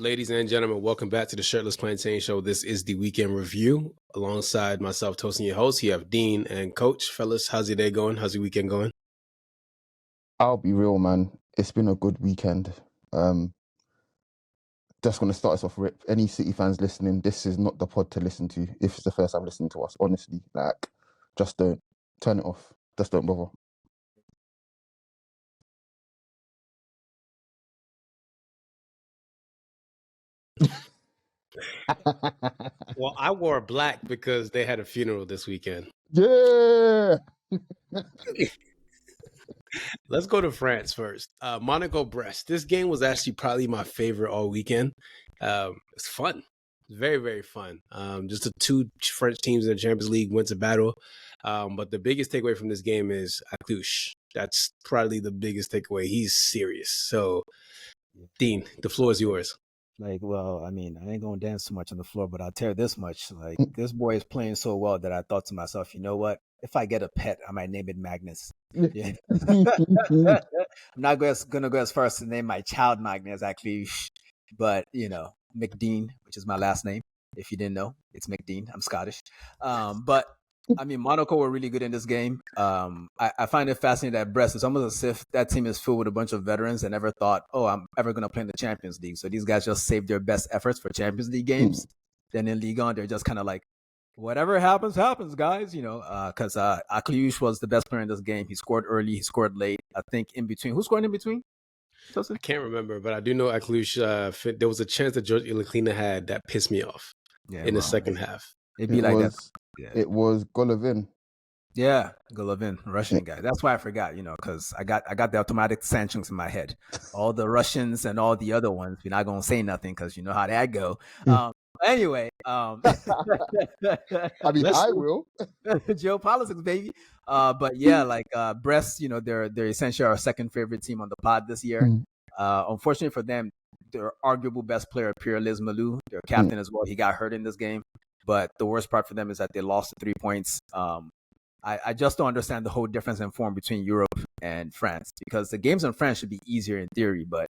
Ladies and gentlemen, welcome back to the Shirtless Plantain Show. This is the weekend review. Alongside myself, Tosin, your host, you have Deen and Coach. Fellas, how's your day going? How's your weekend going? I'll be real, man. It's been a good weekend. Just going to start us off, Rip. Any City fans listening, this is not the pod to listen to if it's the first time listening to us. Honestly, just don't. Turn it off. Just don't bother. Well, I wore black because they had a funeral this weekend. Yeah! Let's go to France first. Monaco-Brest. This game was actually probably my favorite all weekend. It's fun. Very, very fun. Just the two French teams in the Champions League went to battle. But the biggest takeaway from this game is Aklouche. That's probably the biggest takeaway. He's serious. So, Deen, the floor is yours. I ain't going to dance too much on the floor, but I'll tell you this much. This boy is playing so well that I thought to myself, you know what? If I get a pet, I might name it Magnus. Yeah. I'm not going to go as far as to name my child Magnus, actually. But, McDeen, which is my last name. If you didn't know, it's McDeen. I'm Scottish. But Monaco were really good in this game. I find it fascinating that Brest is almost as if that team is filled with a bunch of veterans and never thought, I'm ever going to play in the Champions League. So these guys just saved their best efforts for Champions League games. Then in Ligue 1, they're just kind of like, whatever happens, guys, because Aklouche was the best player in this game. He scored early, he scored late. I think in between. Who scored in between? I can't remember, but I do know Aklouche, there was a chance that George Ilaclina had that pissed me off in the second half. It'd be like that. Yeah. It was Golovin. Yeah, Golovin, Russian guy. That's why I forgot, because I got the automatic sanctions in my head. All the Russians and all the other ones, we're not going to say nothing because you know how that go. Anyway. I will. Geopolitics, baby. But yeah, Brest, they're essentially our second favorite team on the pod this year. Unfortunately for them, their arguable best player, Pierre-Liz Malou, their captain as well, he got hurt in this game. But the worst part for them is that they lost 3 points. I just don't understand the whole difference in form between Europe and France, because the games in France should be easier in theory, but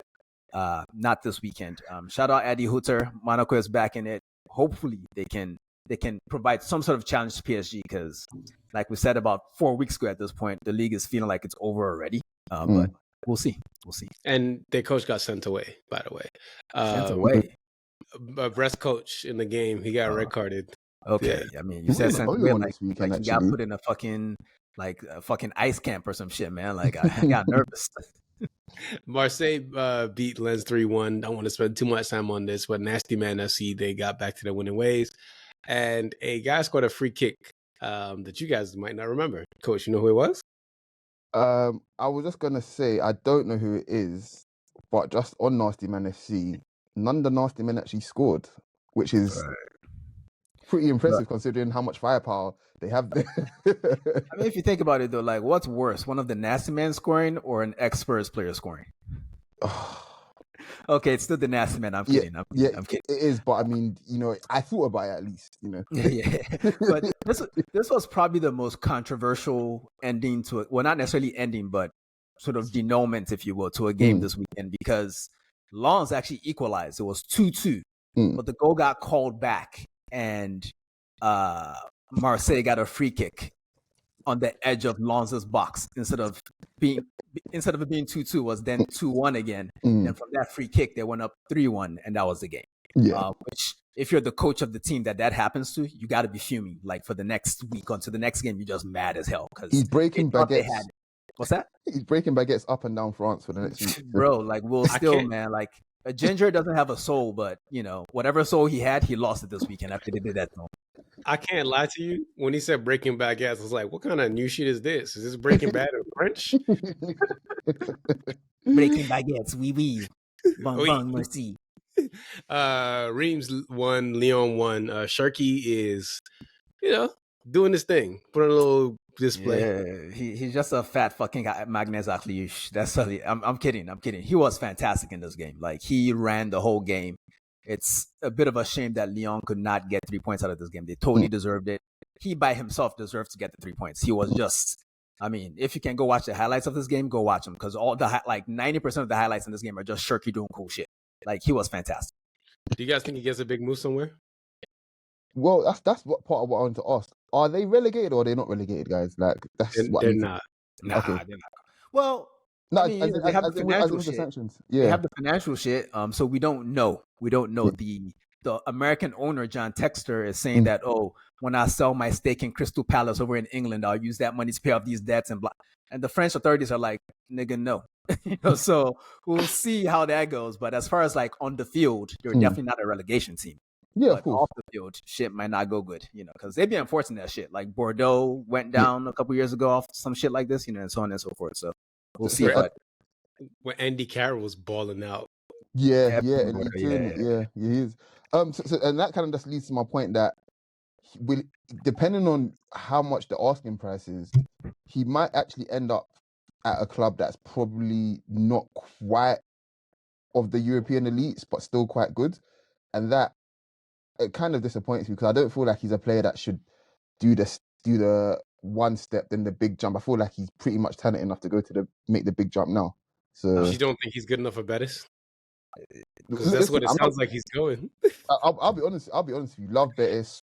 not this weekend. Shout out Adi Hutter. Monaco is back in it. Hopefully they can provide some sort of challenge to PSG, because like we said about 4 weeks ago at this point, the league is feeling like it's over already. But we'll see. And their coach got sent away, by the way. Sent away? A Brest coach in the game, he got red carded. Okay, yeah. You said something weird, like he got put in a fucking ice camp or some shit, man. Like I got nervous. Marseille beat Lens 3-1. I don't want to spend too much time on this, but Nasty Man FC, they got back to their winning ways. And a guy scored a free kick that you guys might not remember. Coach, you know who it was? I was just going to say, I don't know who it is, but just on Nasty Man FC, none of the Nasty Men actually scored, which is pretty impressive considering how much firepower they have there. If you think about it, though, like, what's worse, one of the Nasty Men scoring or an ex-Spurs player scoring? Okay, it's still the Nasty Men. I'm kidding. I'm kidding. It is, but I thought about it at least. Yeah, but this was probably the most controversial ending to it. Well, not necessarily ending, but sort of denouement, if you will, to a game this weekend, because Lens actually equalized. It was 2-2, but the goal got called back, and Marseille got a free kick on the edge of Lens's box instead of it being 2-2, was then 2-1 again. And from that free kick, they went up 3-1, and that was the game. Yeah. Which, if you're the coach of the team that happens to, you got to be fuming. Like, for the next week onto the next game, you're just mad as hell because he's breaking baguettes. What's that? He's breaking baguettes up and down France for the next week. Bro, like, man, like, a ginger doesn't have a soul, but, whatever soul he had, he lost it this weekend after they did that to him. I can't lie to you. When he said breaking baguettes, I was like, what kind of new shit is this? Is this Breaking Bad in French? Breaking baguettes, oui. Bon, merci. Reims won, Lyon won. Sharky is, doing this thing, putting a little display. Yeah, he's just a fat fucking Magnus Aklouche. That's really, I'm kidding. He was fantastic in this game. Like, he ran the whole game. It's a bit of a shame that Lyon could not get 3 points out of this game. They totally deserved it. He by himself deserves to get the 3 points. He was just, if you can go watch the highlights of this game, go watch them, because all the 90% of the highlights in this game are just Shirky doing cool shit. Like, he was fantastic. Do you guys think he gets a big move somewhere? Well, that's what part of what I wanted to ask. Are they relegated or are they not relegated, guys? Like that's what I They're need to. not. Nah, Okay. they're not. Well, No, I mean, you know, they have the as financial in with the shit. sanctions. They Yeah. have the financial shit. So we don't know. We don't know. The American owner, John Texter, is saying that, when I sell my stake in Crystal Palace over in England, I'll use that money to pay off these debts and blah. And the French authorities are like, nigga, no. So we'll see how that goes. But as far as like on the field, they're definitely not a relegation team. Yeah, but of course. off the field, shit might not go good, because they be enforcing that shit. Like Bordeaux went down a couple years ago off some shit like this, and so on and so forth. So we'll see. But when Andy Carroll was balling out. Yeah, in League Two, yeah, he is. So and that kind of just leads to my point that will, depending on how much the asking price is, he might actually end up at a club that's probably not quite of the European elites, but still quite good, and that it kind of disappoints me because I don't feel like he's a player that should do the one step then the big jump. I feel like he's pretty much talented enough to make the big jump now. So you don't think he's good enough for Betis? Because that's what it sounds like he's going. I'll be honest. I'll be honest with you. Love Betis,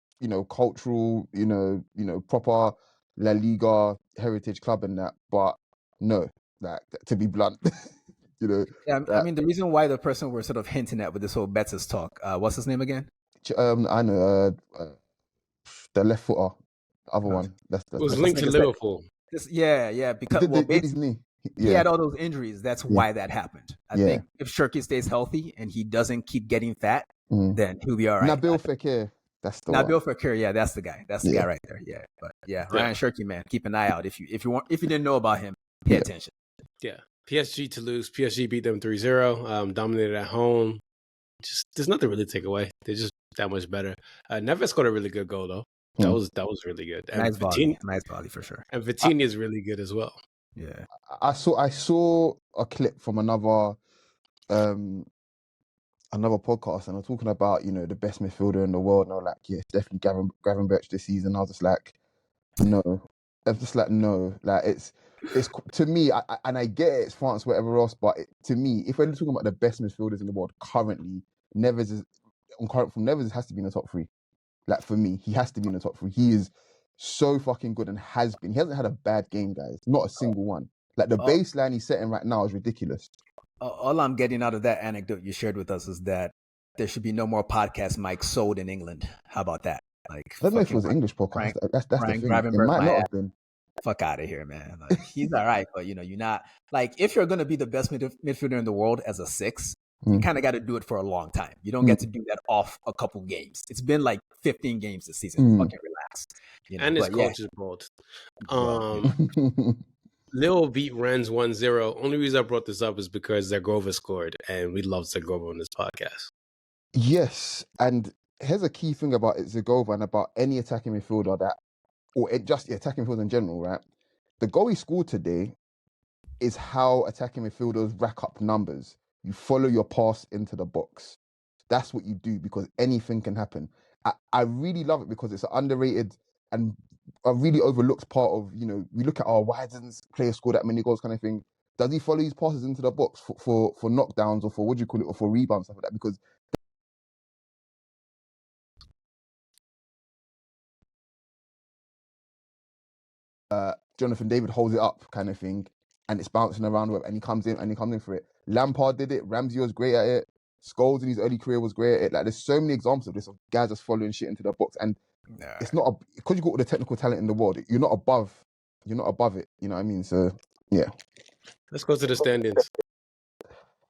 cultural, proper La Liga heritage club and that. But no, like to be blunt, Yeah, I mean the reason why the person we're sort of hinting at with this whole Betis talk, what's his name again? I know the left footer, other one. That's it was linked to Liverpool. Because he had all those injuries. That's why that happened. I think if Shirky stays healthy and he doesn't keep getting fat, then he'll be all right. Nabil Fekir, that's the Nabil Fekir, yeah, that's the guy. That's the guy right there. Yeah, but Ryan Shirky, man, keep an eye out. If you didn't know about him, pay attention. Yeah, PSG to lose. PSG beat them 3-0. Dominated at home. Just there's nothing really to take away. They're just that much better. Neves scored a really good goal though. That was really good. And nice volley for sure. And Vitinha is really good as well. Yeah, I saw a clip from another podcast, and I'm talking about the best midfielder in the world, and I was like, yeah, it's definitely Gravenberch this season. I was just like, no, like it's to me, I get it, it's France, whatever else, but to me, if we're talking about the best midfielders in the world currently, Neves has to be in the top three. Like for me, he has to be in the top three. He is so fucking good and has been. He hasn't had a bad game, guys. Not a single one. Like the baseline he's setting right now is ridiculous. All I'm getting out of that anecdote you shared with us is that there should be no more podcast mics sold in England. How about that? Like, I don't know if it was an English podcast. That's the thing. It might not have been. Fuck out of here, man. Like, he's all right, but you're not like if you're gonna be the best midfielder in the world as a six, you kind of got to do it for a long time. You don't get to do that off a couple games. It's been like 15 games this season. Fucking relax. And his coach is bold. Lille beat Rennes 1-0. Only reason I brought this up is because Zagova scored, and we love Zagova on this podcast. Yes, and here's a key thing about Zagova and about any attacking midfielder attacking midfielders in general, right? The goal he scored today is how attacking midfielders rack up numbers. You follow your pass into the box. That's what you do because anything can happen. I really love it because it's an underrated and a really overlooked part of, we look at why doesn't player score that many goals kind of thing. Does he follow his passes into the box for knockdowns or for or for rebounds, stuff like that? Because Jonathan David holds it up kind of thing and it's bouncing around and he comes in for it. Lampard did it. Ramsey was great at it. Scholes in his early career was great at it. Like there's so many examples of this of guys just following shit into the box and it's not because you got all the technical talent in the world. You're not above it. You know what I mean? So yeah. Let's go to the standings.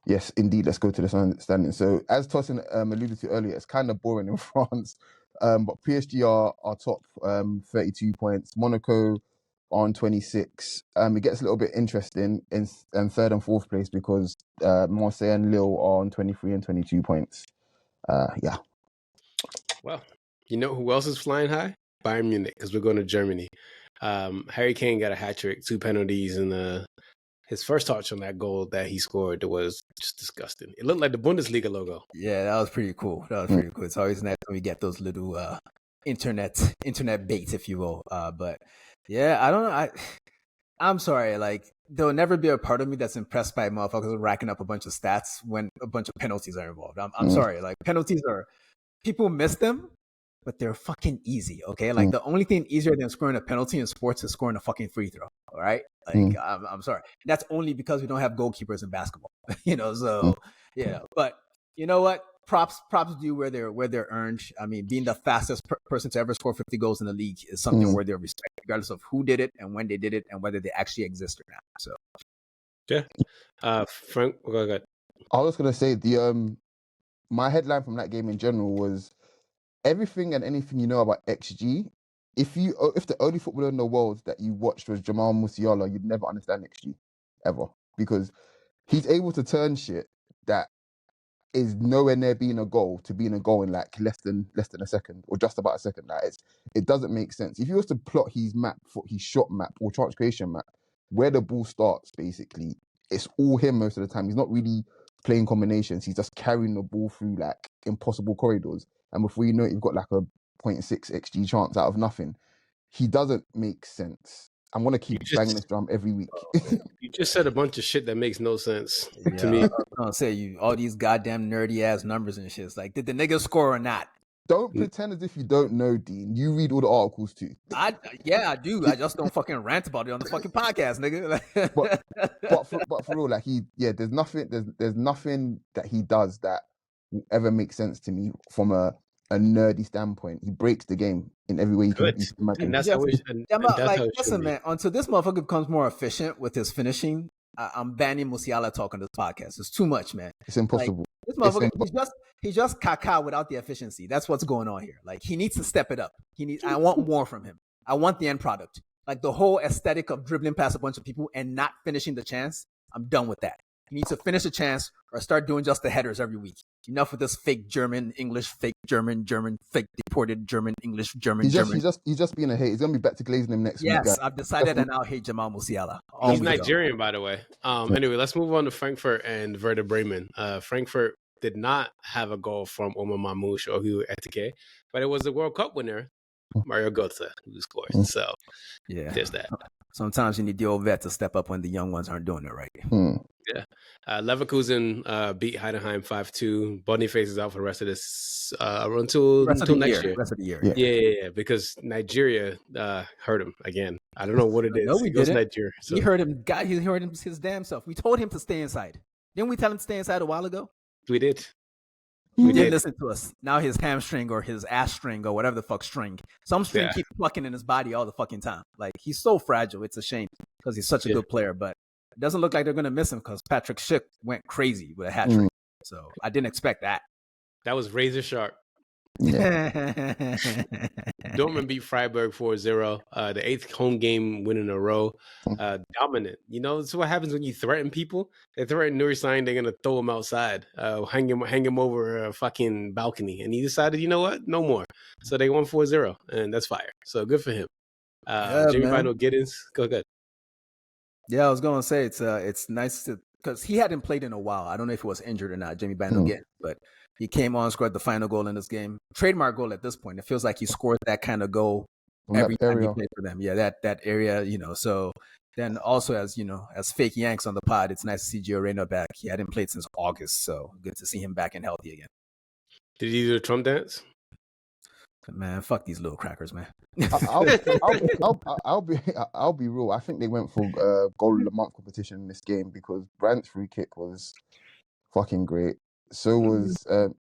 Yes, indeed. Let's go to the standings. So as Tosin alluded to earlier, it's kind of boring in France, but PSG are top, 32 points. Monaco on 26. It gets a little bit interesting in third and fourth place because Marseille and Lille are on 23 and 22 points. Yeah. Well, you know who else is flying high? Bayern Munich, because we're going to Germany. Harry Kane got a hat trick, 2 penalties, and his first touch on that goal that he scored was just disgusting. It looked like the Bundesliga logo. Yeah, that was pretty cool. It's always nice when we get those little internet baits, if you will. But yeah, I don't know. I'm sorry. Like there'll never be a part of me that's impressed by motherfuckers racking up a bunch of stats when a bunch of penalties are involved. I'm sorry. Like, penalties are, people miss them, but they're fucking easy. Okay. Like, the only thing easier than scoring a penalty in sports is scoring a fucking free throw. All right. Like, I'm sorry. That's only because we don't have goalkeepers in basketball, so yeah. But you know what? Props due where they're earned. I mean, being the fastest person to ever score 50 goals in the league is something worthy of respect, regardless of who did it and when they did it and whether they actually exist or not. So, yeah. Frank, go ahead. I was gonna say my headline from that game in general was everything and anything you know about XG. If the only footballer in the world that you watched was Jamal Musiala, you'd never understand XG ever, because he's able to turn shit that is nowhere near being a goal to being a goal in like less than a second or just about a second. Like, it doesn't make sense. If you was to plot his shot map or chance creation map, where the ball starts, basically, it's all him most of the time. He's not really playing combinations. He's just carrying the ball through like impossible corridors. And before you know it, you've got like a 0.6 XG chance out of nothing. He doesn't make sense. I'm going to keep banging this drum every week. You just said a bunch of shit that makes no sense to me. I was going to say, all these goddamn nerdy ass numbers and shit. It's like, did the nigga score or not? Don't pretend as if you don't know, Deen. You read all the articles too. I do. I just don't fucking rant about it on the fucking podcast, nigga. but for real, like there's nothing that he does that will ever make sense to me from a nerdy standpoint. He breaks the game in every way you can imagine. And that's always listen, man. Until this motherfucker becomes more efficient with his finishing, I'm banning Musiala talk on this podcast. It's too much, man. It's impossible. This motherfucker, he's just caca without the efficiency. That's what's going on here. Like, he needs to step it up. I want more from him. I want the end product. Like, the whole aesthetic of dribbling past a bunch of people and not finishing the chance, I'm done with that. He needs to finish a chance or start doing just the headers every week. Enough with this fake German, English, fake German, fake deported German, English, German. He's just being a hate. He's gonna be back to glazing him next week. Yes, I've decided and I'll hate Jamal Musiala. He's Nigerian, by the way. Anyway, let's move on to Frankfurt and Werder Bremen. Frankfurt did not have a goal from Omar Mamouche or Hugh Etike, but it was the World Cup winner, Mario Götze, who scored. So, yeah, there's that. Sometimes you need the old vet to step up when the young ones aren't doing it right. Yeah. Leverkusen beat Heidenheim 5-2. Boniface is out for the rest of this until next year. Rest of the year. Yeah, because Nigeria hurt him again. I don't know what it is. No, we didn't. Nigeria, so. He heard him. He heard him his damn self. We told him to stay inside. Didn't we tell him to stay inside a while ago? We did. He didn't listen to us. Now his hamstring or his ass string or whatever the fuck string, some string keeps plucking in his body all the fucking time. Like, he's so fragile. It's a shame because he's such a good player, but it doesn't look like they're going to miss him because Patrick Schick went crazy with a hat trick. So I didn't expect that. That was razor sharp. Yeah. Dortmund beat Freiburg 4-0. The 8th home game win in a row. Dominant. That's what happens when you threaten people. They threaten Nuri Sahin, they're going to throw him outside, hang him over a fucking balcony. And he decided, you know what? No more. So they won 4-0, and that's fire. So good for him. Jamie Bino Giddens, go ahead. Yeah, I was going to say it's nice to, because he hadn't played in a while. I don't know if he was injured or not, Jamie Bino Giddens, but he came on, scored the final goal in this game. Trademark goal at this point. It feels like he scored that kind of goal every time he played for them. Yeah, that area, So then also, as fake Yanks on the pod, it's nice to see Gio Reyna back. He hadn't played since August, so good to see him back and healthy again. Did he do the Trump dance? Man, fuck these little crackers, man. I'll be real. I think they went for goal of the month competition in this game because Brandt's free kick was fucking great. So was oh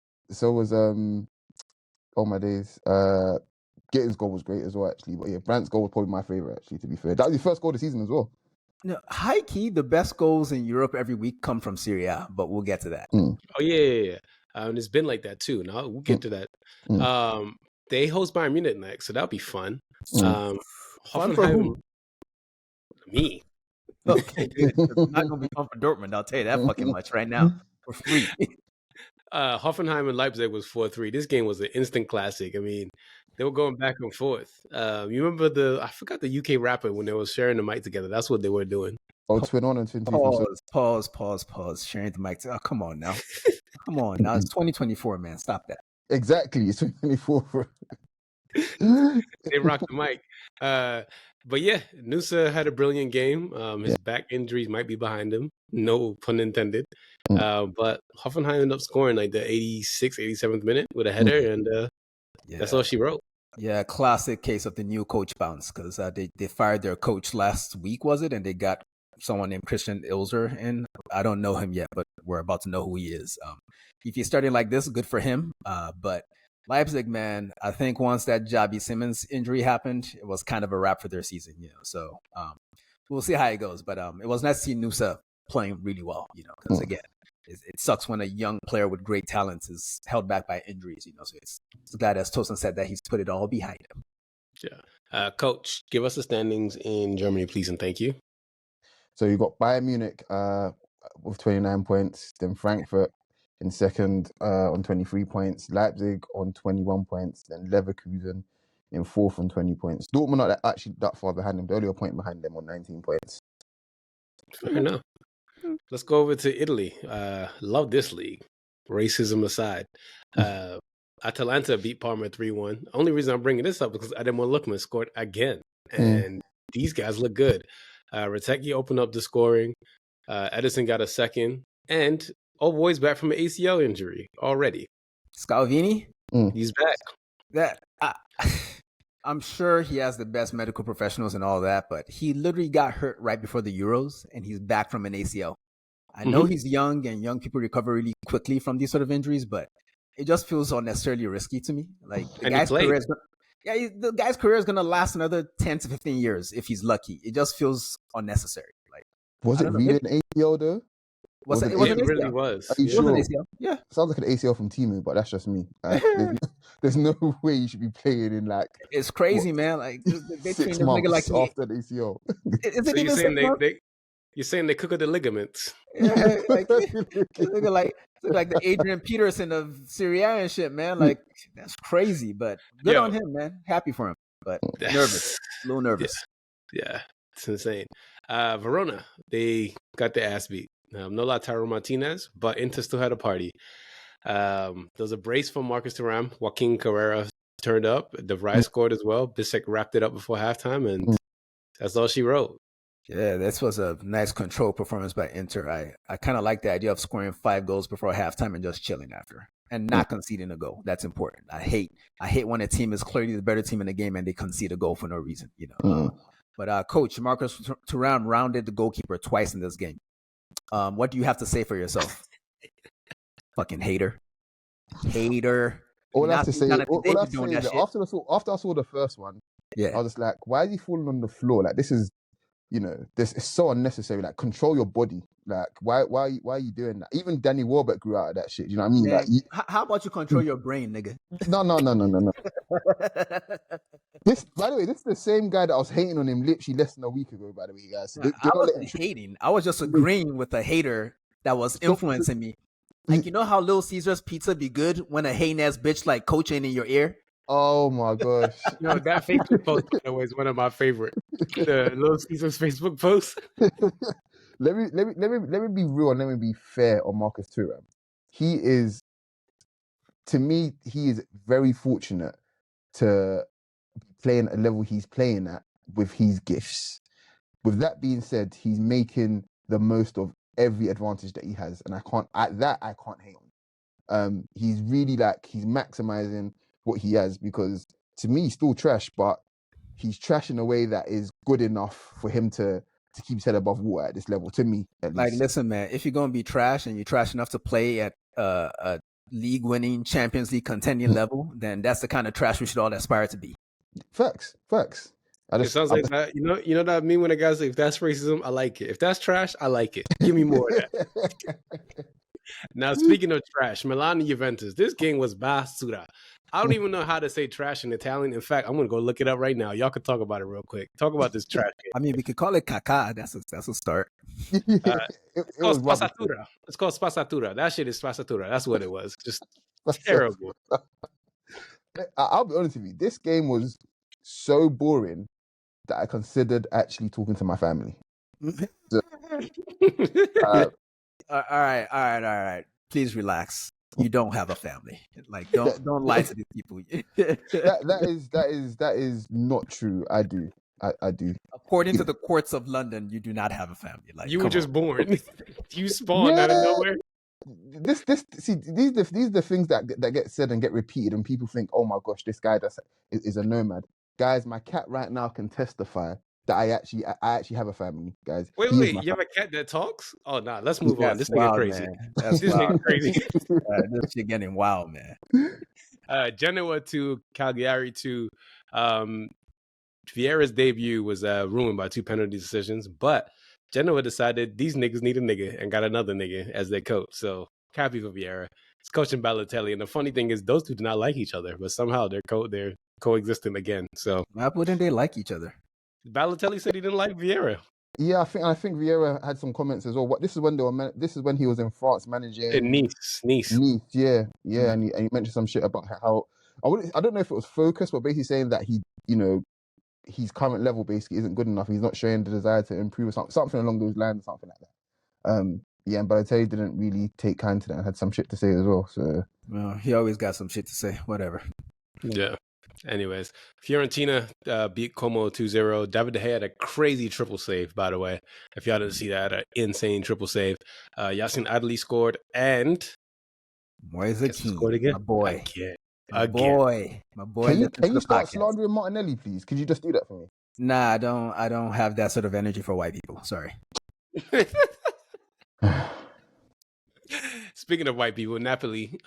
my days. Gittins' goal was great as well, actually. But yeah, Brandt's goal was probably my favorite, actually. To be fair, that was his first goal of the season as well. No, high key, the best goals in Europe every week come from Serie A, but we'll get to that. Oh yeah. And it's been like that too. Now we'll get to that. They host Bayern Munich next, so that'll be fun. Fun for who? Me. Okay, good. It's not gonna be fun for Dortmund. I'll tell you that fucking much right now for free. Hoffenheim and Leipzig was 4-3. This game was an instant classic. I mean, they were going back and forth. You remember I forgot the UK rapper when they were sharing the mic together. That's what they were doing. Oh, Twin on and Twin Two. Pause. Sharing the mic. Oh, come on now. It's 2024, man. Stop that. Exactly. It's 2024. They rocked the mic. But yeah, Nusa had a brilliant game. His back injuries might be behind him. No pun intended. But Hoffenheim ended up scoring like the 86th, 87th minute with a header, and that's all she wrote. Yeah, classic case of the new coach bounce, because they fired their coach last week, was it? And they got someone named Christian Ilzer in. I don't know him yet, but we're about to know who he is. If he's starting like this, good for him. But Leipzig, man, I think once that Javi Simmons injury happened, it was kind of a wrap for their season, So we'll see how it goes. But it was nice to see Nusa playing really well, because again, it sucks when a young player with great talents is held back by injuries, So it's glad, as Tosin said, that he's put it all behind him. Yeah. Coach, give us the standings in Germany, please, and thank you. So you got Bayern Munich with 29 points, then Frankfurt in second on 23 points, Leipzig on 21 points, then Leverkusen in fourth on 20 points. Dortmund not actually that far behind them, they're only a point behind them on 19 points. Fair enough. Let's go over to Italy. Love this league. Racism aside. Atalanta beat Parma 3-1. Only reason I'm bringing this up is because Ademo Lookman scored again. And these guys look good. Ratecki opened up the scoring. Edison got a second. And boy's back from an ACL injury already. Scalvini? He's back. I'm sure he has the best medical professionals and all that, but he literally got hurt right before the Euros, and he's back from an ACL. I know he's young, and young people recover really quickly from these sort of injuries, but it just feels unnecessarily risky to me. Like the guy's career is gonna last another 10 to 15 years if he's lucky. It just feels unnecessary. Like, was it really an ACL though? It really was. Are you it sure? was an ACL. Yeah. Sounds like an ACL from Timu, but that's just me. There's no way you should be playing in like. It's crazy, man. Like they 6 train months this nigga like after the ACL. You're saying they cook the ligaments? Yeah, like the Adrian Peterson of Serie A and shit, man. Like that's crazy, but good on him, man. Happy for him, but a little nervous. Yeah, it's insane. Verona, they got their ass beat. No Lautaro Martinez, but Inter still had a party. There was a brace from Marcus Thuram. Joaquin Carrera turned up. De Vrij scored as well. Bissek wrapped it up before halftime, and that's all she wrote. Yeah, this was a nice control performance by Inter. I kind of like the idea of scoring 5 goals before halftime and just chilling after and not conceding a goal. That's important. I hate when a team is clearly the better team in the game and they concede a goal for no reason, But Coach Marcus Thuram rounded the goalkeeper twice in this game. What do you have to say for yourself? Fucking hater. All I have to say is that after I saw the first one, I was just like, why is he falling on the floor? Like, this is, this is so unnecessary. Like, control your body. Like, why are you doing that? Even Danny Welbeck grew out of that shit. You know what I mean? Man, like, how about you control your brain, nigga? No. This, by the way, this is the same guy that I was hating on him literally less than a week ago, by the way, guys. So I wasn't hating. I was just agreeing with a hater that was influencing me. Like, you know how Little Caesar's pizza be good when a hating ass bitch like coaching in your ear? Oh my gosh. That Facebook post, by the way, is one of my favorite. The Little Caesar's Facebook post. Let me be real and let me be fair on Marcus Thuram. To me, he is very fortunate to playing at a level he's playing at with his gifts. With that being said, he's making the most of every advantage that he has, and I can't hate on. He's really he's maximizing what he has, because to me he's still trash, but he's trash in a way that is good enough for him to keep his head above water at this level, to me at least. Like, listen, man, if you're gonna be trash and you're trash enough to play at a league-winning Champions League contending level, then that's the kind of trash we should all aspire to be. Facts. It sounds like that. You know what I mean when a guy says, if that's racism, I like it. If that's trash, I like it. Give me more of that. Now, speaking of trash, Milan and Juventus, this game was basura. I don't even know how to say trash in Italian. In fact, I'm going to go look it up right now. Y'all can talk about it real quick. Talk about this trash game. I mean, we could call it caca. That's a start. It's called spazzatura. It's called spazzatura. That shit is spazzatura. That's what it was. Just terrible. I'll be honest with you. This game was so boring that I considered actually talking to my family. All right. Please relax. You don't have a family. Like, don't lie to these people. that is not true. I do. I do. According to the courts of London, you do not have a family. Like You were just born. You spawned out of Yeah. nowhere. See, these are the things that get said and get repeated, and people think, oh my gosh, this guy is a nomad. Guys, my cat right now can testify that I actually have a family, guys. Wait, He is my you have a cat that talks? Oh, nah, let's move on. That's This nigga wild, crazy. man. That's This wild. nigga crazy. This shit getting wild, man. Genoa to Cagliari to Vieira's debut was ruined by 2 penalty decisions, but Genoa decided these niggas need a nigga and got another nigga as their coach. So happy for Vieira. He's coaching Balotelli, and the funny thing is those two do not like each other, but somehow they're coexisting again. So Why wouldn't they like each other? Balotelli said he didn't like Vieira. Yeah, I think Vieira had some comments as well. This is when he was in France managing In Nice. Yeah, and he mentioned some shit about how I don't know if it was focused, but basically saying that his current level basically isn't good enough. He's not showing the desire to improve or something along those lines, something like that. Yeah, and Balotelli didn't really take kind to that and had some shit to say as well. So Well, he always got some shit to say. Whatever. Yeah. Anyways, Fiorentina beat Como 2-0. David De Gea had a crazy triple save, by the way. If y'all didn't see that, an insane triple save. Yassin Adli scored, and Moise Kean, scored again. my boy. Again. My boy. Can you start slandering Martinelli, please? Could you just do that for me? Nah, I don't have that sort of energy for white people. Sorry. Speaking of white people, Napoli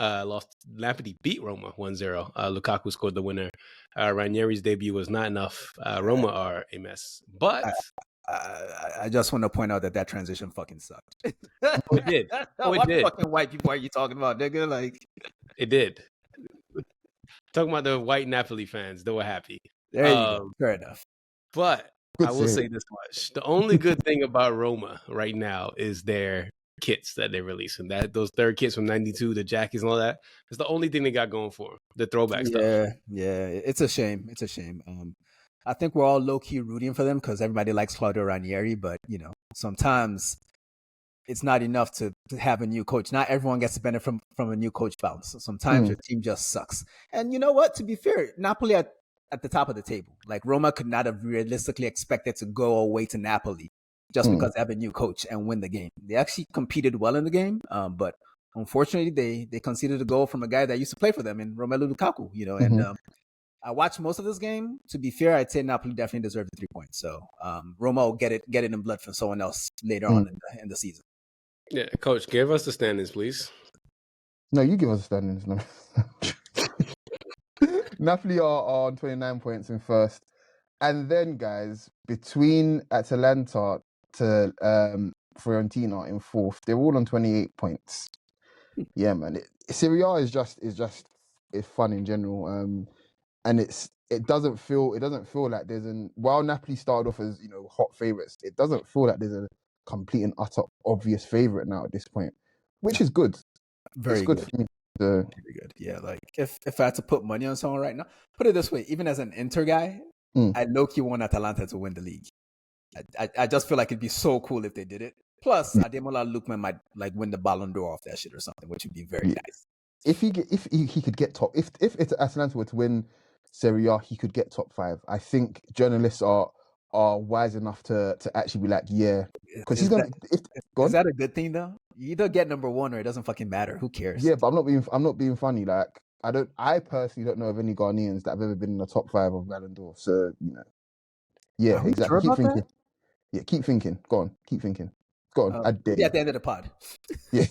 beat Roma 1-0. Lukaku scored the winner. Ranieri's debut was not enough. Roma are a mess. But I just want to point out that transition fucking sucked. It did. What did. fucking white people are you talking about, nigga? Like, it did. Talking about the white Napoli fans, they were happy. there you go. Fair enough. But Good I will save. say this much. The only good thing about Roma right now is their kits that they're releasing. Those third kits from 92, the jackets and all that. It's the only thing they got going for them. The throwback stuff. Yeah. It's a shame. I think we're all low-key rooting for them because everybody likes Claudio Ranieri, but, sometimes it's not enough to have a new coach. Not everyone gets to benefit from a new coach bounce. So sometimes your team just sucks. And you know what? To be fair, Napoli at the top of the table. Like, Roma could not have realistically expected to go away to Napoli just because they have a new coach and win the game. They actually competed well in the game, but unfortunately, they conceded a goal from a guy that used to play for them in Romelu Lukaku, and I watched most of this game. To be fair, I'd say Napoli definitely deserved the 3 points. So Roma will get it in blood from someone else later on in the season. Yeah, Coach, give us the standings, please. No, you give us the standings. No. Napoli are on 29 points in first. And then, guys, between Atalanta to Fiorentina in fourth, they're all on 28 points. Yeah, man. Serie A is fun in general. And it doesn't feel like there's while Napoli started off as hot favourites, it doesn't feel like there's a complete and utter obvious favourite now at this point, which is good. Very good for me. Very good. Yeah, like if I had to put money on someone right now, put it this way: even as an Inter guy, I low-key want Atalanta to win the league. I just feel like it'd be so cool if they did it. Plus, Ademola Lookman might win the Ballon d'Or off that shit or something, which would be very nice. If he could get top, if Atalanta were to win Serie A, he could get top 5. I think journalists are wise enough to actually be like, yeah, because he's gonna. Is that a good thing though? You either get number 1 or it doesn't fucking matter. Who cares? Yeah, but I'm not being funny. Like, I personally don't know of any Ghanaians that have ever been in the top 5 of Ballon d'Or. So yeah, exactly. Sure keep thinking. That? Yeah, keep thinking. Go on, keep thinking. Go on. I dare you. At the end of the pod. Yeah.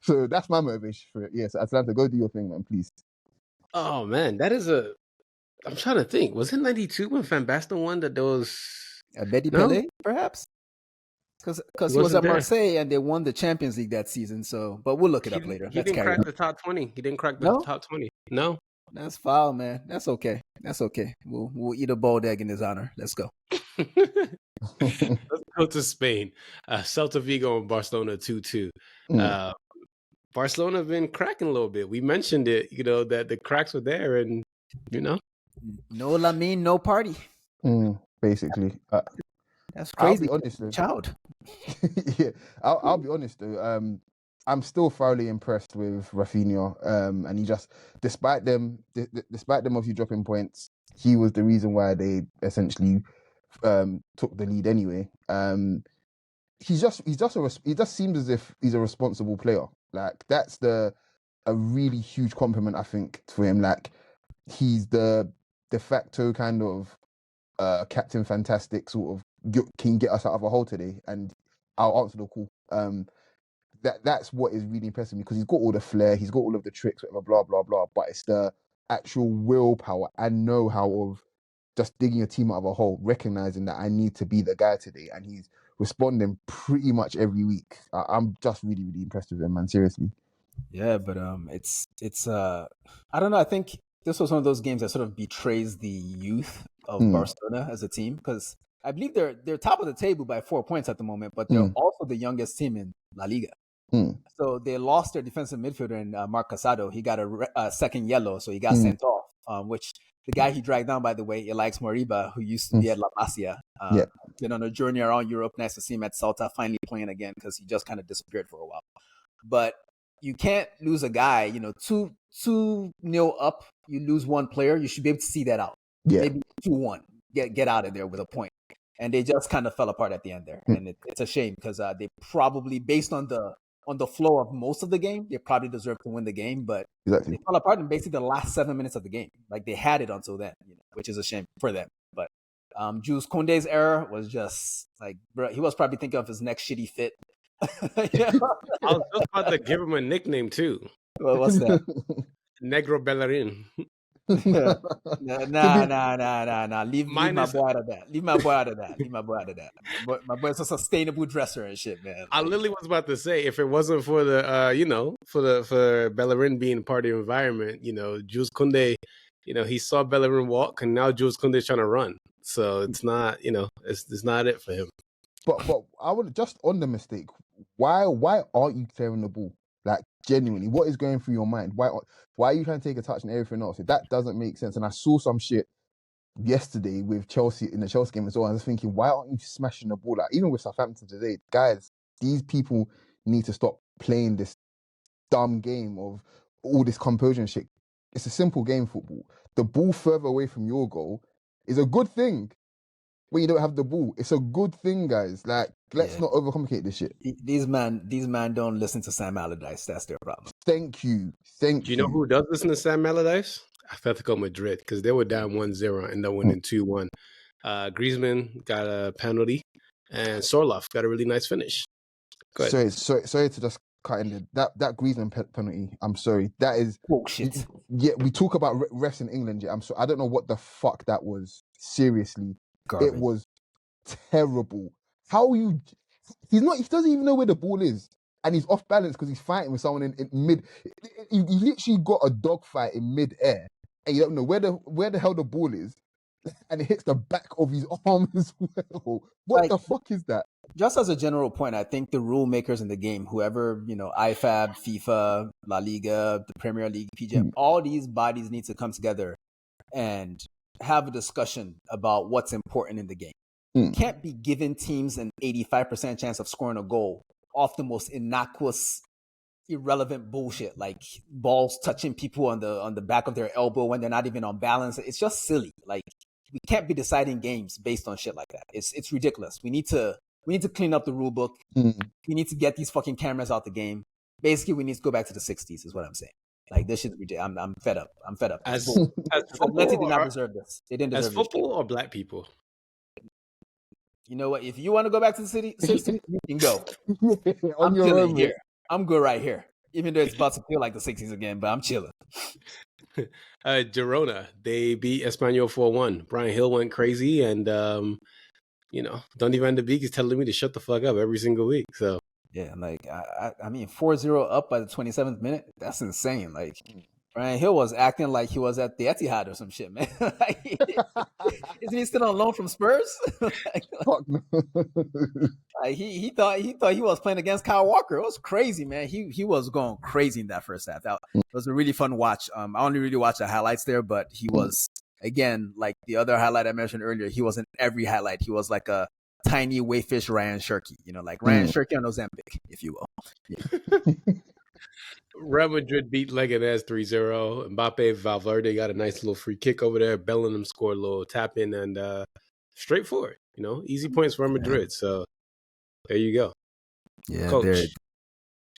So that's my motivation for it. Yes, Atlanta, go do your thing, man, please. Oh man, that is I'm trying to think. Was it 92 when Van Basten won that there was Betty Pelé, perhaps? Because he was at Marseille and they won the Champions League that season. So, but we'll look it up later. He didn't crack the top 20. He didn't crack the top 20. No. That's foul, man. That's okay. We'll eat a boiled egg in his honor. Let's go. Let's go to Spain. Celta Vigo and Barcelona 2-2. Barcelona have been cracking a little bit. We mentioned it, that the cracks were there, and no Lamine, no party. Basically, that's crazy. I'll be honest, though. Child. Yeah, I'll be honest though. I'm still thoroughly impressed with Rafinha. And he just, despite them obviously dropping points, he was the reason why they essentially took the lead anyway. He just seems as if he's a responsible player. Like that's a really huge compliment, I think, for him. Like he's the de facto kind of Captain Fantastic sort of can get us out of a hole today, and I'll answer the call. That's what is really impressing me, because he's got all the flair, he's got all of the tricks, whatever, blah blah blah. But it's the actual willpower and know-how of just digging a team out of a hole, recognizing that I need to be the guy today, and he's responding pretty much every week. I'm just really, really impressed with him, man. Seriously. Yeah, but it's I don't know. I think this was one of those games that sort of betrays the youth of Barcelona as a team, because I believe they're top of the table by 4 points at the moment, but they're also the youngest team in La Liga. So they lost their defensive midfielder in Marc Casado. He got a second yellow, so he got sent off. Which the guy he dragged down, by the way, Alex Moriba, who used to be at La Masia, been on a journey around Europe. Nice to see him at Celta finally playing again, because he just kind of disappeared for a while. But you can't lose a guy, 2-0 up. You lose one player, you should be able to see that out. Yeah. Maybe 2-1. Get out of there with a point. And they just kind of fell apart at the end there, and it's a shame, because they probably, based on the flow of most of the game, they probably deserved to win the game, but they fell apart in basically the last 7 minutes of the game. Like they had it until then, which is a shame for them. But Jules Koundé's error was just like, bro, he was probably thinking of his next shitty fit. I was just about to give him a nickname too. Well, what's that? Negro Bellerin. Nah. Leave my boy out of that. Leave my boy out of that. But my boy's a sustainable dresser and shit, man. I literally was about to say, if it wasn't for the, for Bellerin being part of the environment, Jules Koundé, he saw Bellerin walk, and now Jules Koundé's trying to run. So it's not, it's not it for him. But I would just on the mistake. Why aren't you clearing the ball? Like genuinely, what is going through your mind? Why are you trying to take a touch and everything else? That doesn't make sense. And I saw some shit yesterday with Chelsea in the Chelsea game as well. I was thinking, why aren't you smashing the ball? Like even with Southampton today, guys, these people need to stop playing this dumb game of all this composure and shit. It's a simple game, football. The ball further away from your goal is a good thing. When you don't have the ball, it's a good thing, guys. Like, let's not overcomplicate this shit. These man don't listen to Sam Allardyce. That's their problem. Thank you. Do you know who does listen to Sam Allardyce? Atletico Madrid, because they were down 1-0 and ended up winning 2-1. Griezmann got a penalty, and Sorloth got a really nice finish. Go ahead. Sorry to just cut in there. That Griezmann penalty, I'm sorry. That is bullshit. Yeah, we talk about refs in England. Yeah, I'm sorry. I don't know what the fuck that was. Seriously. Garbage. It was terrible. He doesn't even know where the ball is, and he's off balance because he's fighting with someone in mid. He literally got a dogfight in mid air, and you don't know where the hell the ball is, and it hits the back of his arm as well. What the fuck is that? Just as a general point, I think the rule makers in the game, whoever, IFAB, FIFA, La Liga, the Premier League, PGM, all these bodies need to come together and have a discussion about what's important in the game. You can't be giving teams an 85% chance of scoring a goal off the most innocuous, irrelevant bullshit, like balls touching people on the back of their elbow when they're not even on balance. It's just silly. Like, we can't be deciding games based on shit like that. It's ridiculous. We need to clean up the rule book. We need to get these fucking cameras out the game. Basically, we need to go back to the 60s is what I'm saying. Like, this shit's ridiculous. I'm fed up. As Atleti did not deserve this. They didn't deserve this. As football or black people? You know what? If you want to go back to the 60s, you can go. I'm chilling here. I'm good right here. Even though it's about to feel like the 60s again, but I'm chilling. Girona, they beat Espanyol 4-1. Brian Hill went crazy, and Donny van de Beek is telling me to shut the fuck up every single week. So yeah, like I mean, 4-0 up by the 27th minute. That's insane. Like, Brian Hill was acting like he was at the Etihad or some shit, man. Isn't he still on loan from Spurs? Fuck no. Like he thought he was playing against Kyle Walker. It was crazy, man. He was going crazy in that first half. That was a really fun watch. I only really watched the highlights there, but he was, again, like the other highlight I mentioned earlier, he was in every highlight. He was like a tiny wayfish Ryan Shirky, like Ryan Shirky on Ozempic, if you will. Yeah. Real Madrid beat Leganes 3-0. Mbappe, Valverde got a nice little free kick over there. Bellingham scored a little tap in and straightforward. Easy points for Real Madrid. So there you go. Yeah, Coach.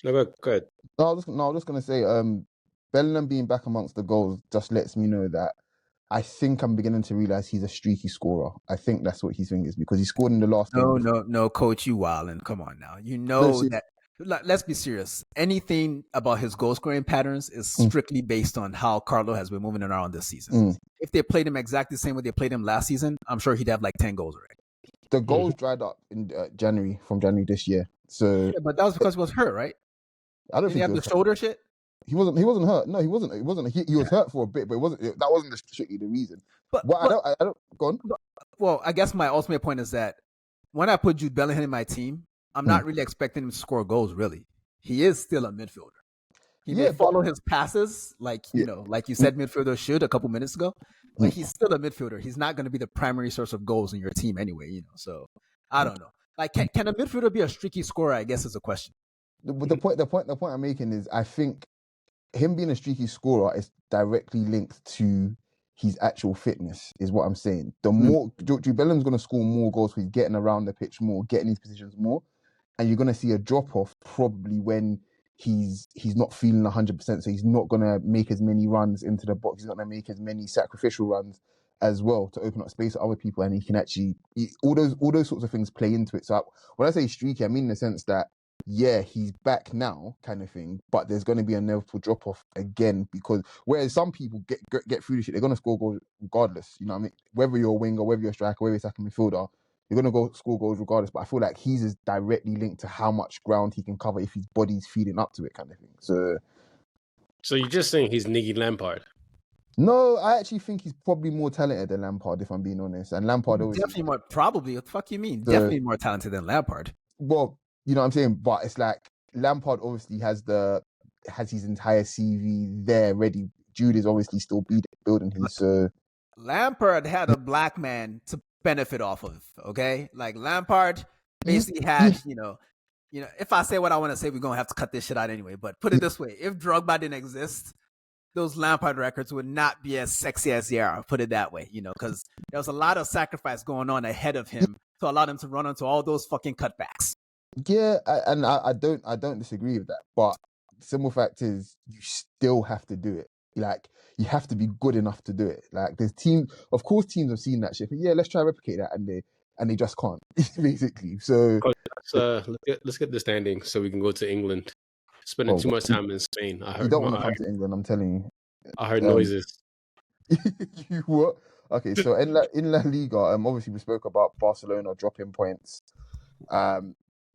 No, go ahead. No, I was just gonna say, Bellingham being back amongst the goals just lets me know that I think I'm beginning to realize he's a streaky scorer. I think that's what he's thinking is because he scored in the last game. No, Coach, you wildin'. Come on now. That. Let's be serious. Anything about his goal scoring patterns is strictly based on how Carlo has been moving around this season. If they played him exactly the same way they played him last season, I'm sure he'd have like 10 goals already. The goals dried up in January this year. So, yeah, but that was because he was hurt, right? I don't think he had the shoulder shit. He wasn't hurt. No, he wasn't. He was hurt for a bit, but that wasn't strictly the reason. But I don't. Go on. Well, I guess my ultimate point is that when I put Jude Bellingham in my team, I'm not really expecting him to score goals. Really, he is still a midfielder. He may follow his passes, like you said, midfielder should a couple minutes ago. But he's still a midfielder. He's not going to be the primary source of goals in your team anyway. So I don't know. Like, can a midfielder be a streaky scorer? I guess is a question. The point I'm making is I think him being a streaky scorer is directly linked to his actual fitness, is what I'm saying. The more Jude Bellingham's going to score more goals because he's getting around the pitch more, getting these positions more, and you're going to see a drop off probably when he's not feeling 100%. So he's not going to make as many runs into the box. He's not going to make as many sacrificial runs as well to open up space for other people, and he can actually all those sorts of things play into it. So when I say streaky, I mean in the sense that he's back now, kind of thing, but there's going to be a inevitable drop off again because whereas some people get through the shit, they're going to score goals regardless. You know what I mean? Whether you're a winger, whether you're a striker, whether you're a second midfielder, you're going to go score goals regardless. But I feel like he's as directly linked to how much ground he can cover if his body's feeding up to it, kind of thing. So you're just saying he's Nicky Lampard? No, I actually think he's probably more talented than Lampard, if I'm being honest. And Lampard definitely more. Probably, what the fuck you mean? Definitely more talented than Lampard. Well, you know what I'm saying, but it's like Lampard obviously has his entire CV there ready. Jude is obviously still building his. So Lampard had a black man to benefit off of. Okay, like Lampard basically had, if I say what I want to say, we're gonna have to cut this shit out anyway. But put it this way: if Drogba didn't exist, those Lampard records would not be as sexy as they are. Put it that way, because there was a lot of sacrifice going on ahead of him to allow them to run onto all those fucking cutbacks. Yeah, and I don't disagree with that. But the simple fact is, you still have to do it. Like, you have to be good enough to do it. Like, there's teams have seen that shit. But yeah, let's try to replicate that, and they just can't, basically. So let's get the standings so we can go to England. Spending too much time in Spain. You don't want to come to England, I'm telling you. I heard noises. You what? Okay, so in La Liga, obviously we spoke about Barcelona dropping points.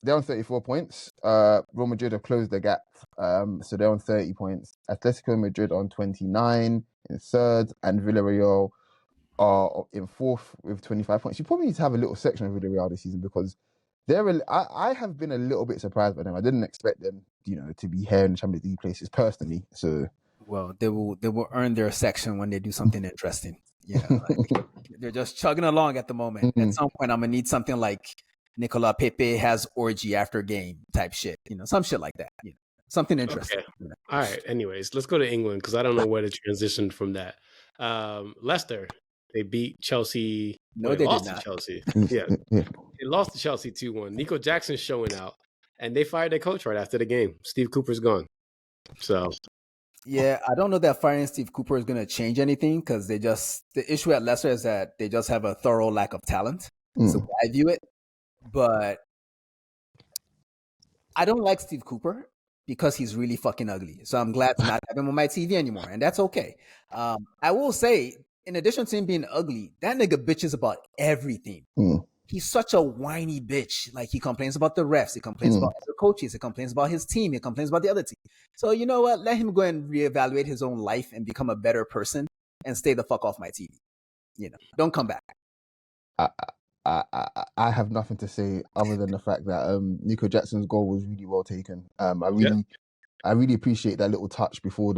They're on 34 points. Real Madrid have closed the gap. So they're on 30 points. Atletico Madrid on 29 in third, and Villarreal are in fourth with 25 points. You probably need to have a little section of Villarreal this season because I have been a little bit surprised by them. I didn't expect them, to be here in the Champions League places personally. So, well, they will earn their section when they do something interesting. They're just chugging along at the moment. At some point, I'm gonna need something like Nicola Pepe has orgy after game type shit. Some shit like that. Something interesting. Okay. All right. Anyways, let's go to England because I don't know where to transition from that. Leicester, they beat Chelsea. No, they lost did not. To Chelsea. Yeah. They lost to Chelsea 2-1. Nico Jackson's showing out, and they fired their coach right after the game. Steve Cooper's gone. So. Yeah, I don't know that firing Steve Cooper is going to change anything because the issue at Leicester is that they just have a thorough lack of talent. So I view it. But I don't like Steve Cooper because he's really fucking ugly. So I'm glad to not have him on my TV anymore. And that's okay. I will say, in addition to him being ugly, that nigga bitches about everything. He's such a whiny bitch. Like, he complains about the refs. He complains about the coaches. He complains about his team. He complains about the other team. So you know what? Let him go and reevaluate his own life and become a better person and stay the fuck off my TV. Don't come back. I have nothing to say other than the fact that Nico Jackson's goal was really well taken. I really appreciate that little touch before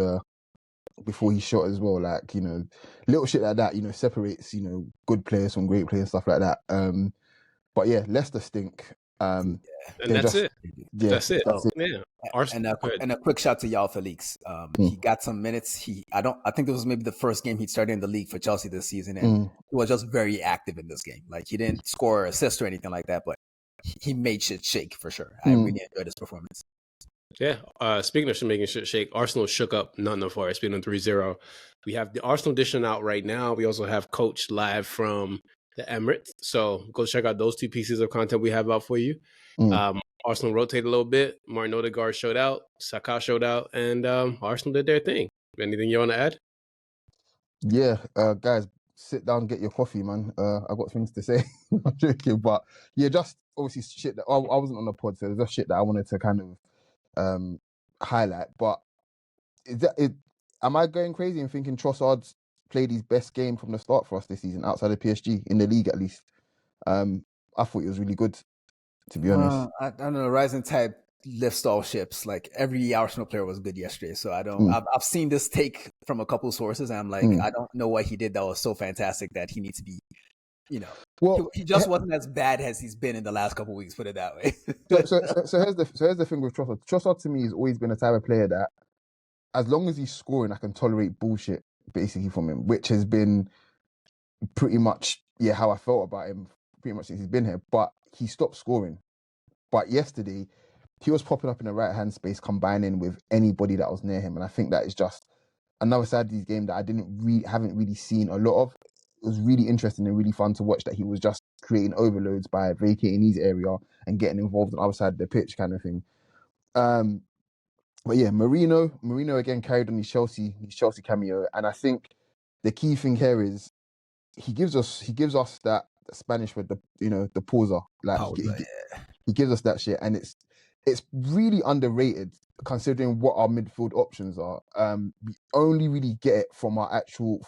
he shot as well. Like, little shit like that, separates, good players from great players, stuff like that. But yeah, Leicester stink. And they're that's just it. yeah, That's it. that's it. Yeah. Arsenal. And a quick shout to Joao Felix. He got some minutes. I think this was maybe the first game he started in the league for Chelsea this season, and he was just very active in this game. Like, he didn't score or assist or anything like that, but he made shit shake for sure. I really enjoyed his performance. Yeah. Speaking of making shit shake, Arsenal shook up Nottingham Forest, beating them 3-0. We have the Arsenal edition out right now. We also have Coach live from the Emirates. So go check out those two pieces of content we have out for you. Arsenal rotated a little bit. Martin Odegaard showed out. Saka showed out. And Arsenal did their thing. Anything you want to add? Yeah, guys, sit down, get your coffee, man. I got things to say. I'm joking, but yeah, just obviously shit that I wasn't on the pod, so there's just shit that I wanted to kind of highlight. But am I going crazy and thinking Trossard's played his best game from the start for us this season outside of PSG in the league at least? I thought it was really good, to be honest. I don't know. Rising tide lifts all ships. Like, every Arsenal player was good yesterday, so I don't. I've seen this take from a couple of sources, and I'm like, I don't know what he did that was so fantastic that he needs to be. Well, he just wasn't as bad as he's been in the last couple of weeks. Put it that way. so here's the thing with Trossard. Trossard to me has always been a type of player that, as long as he's scoring, I can tolerate bullshit basically from him, which has been pretty much how I felt about him pretty much since he's been here. But he stopped scoring. But yesterday, he was popping up in the right hand space, combining with anybody that was near him, and I think that is just another side of his game that I haven't really seen a lot of. It was really interesting and really fun to watch that he was just creating overloads by vacating his area and getting involved on the other side of the pitch, kind of thing. But yeah, Marino again carried on his Chelsea cameo, and I think the key thing here is he gives us that Spanish word, the pausa. Like, he gives us that shit, and it's really underrated considering what our midfield options are. We only really get it from our two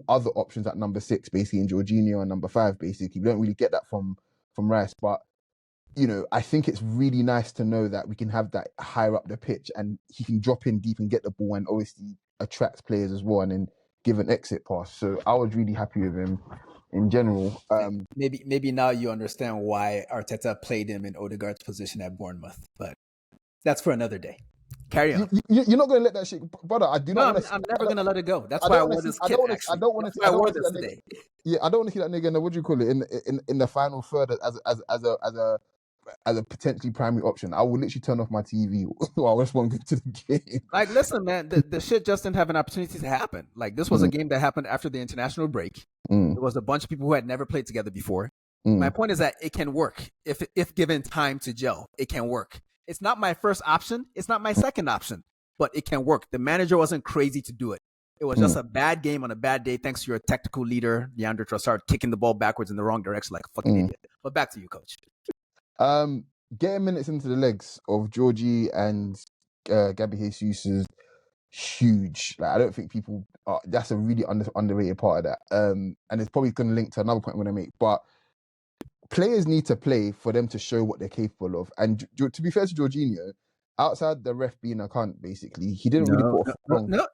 other options at number 6, basically, in Jorginho, and number 5, basically. We don't really get that from Rice, but I think it's really nice to know that we can have that higher up the pitch, and he can drop in deep and get the ball, and obviously attract players as well, and then give an exit pass. So I was really happy with him in general. Maybe now you understand why Arteta played him in Odegaard's position at Bournemouth, but that's for another day. Carry on. You're not going to let that shit, brother. I do not. No, I'm never going to let it go. That's why I wore this kit. I don't want to see that today. Yeah, I don't want to see that nigga. What do you call it in the final third as a potentially primary option. I will literally turn off my TV while I respond to the game. Like, listen, man, the shit just didn't have an opportunity to happen. Like, this was a game that happened after the international break. There was a bunch of people who had never played together before. My point is that it can work if given time to gel. It can work. It's not my first option. It's not my second option, but it can work. The manager wasn't crazy to do it. It was just a bad game on a bad day, thanks to your tactical leader, Leandro Trossard, kicking the ball backwards in the wrong direction like a fucking idiot. But back to you, coach. Getting minutes into the legs of Georgie and Gabby Jesus is huge. Like, I don't think people that's a really underrated part of that. And it's probably going to link to another point I'm going to make. But players need to play for them to show what they're capable of. And to be fair to Jorginho, outside the ref being a cunt, basically, he didn't really put a wrong. No.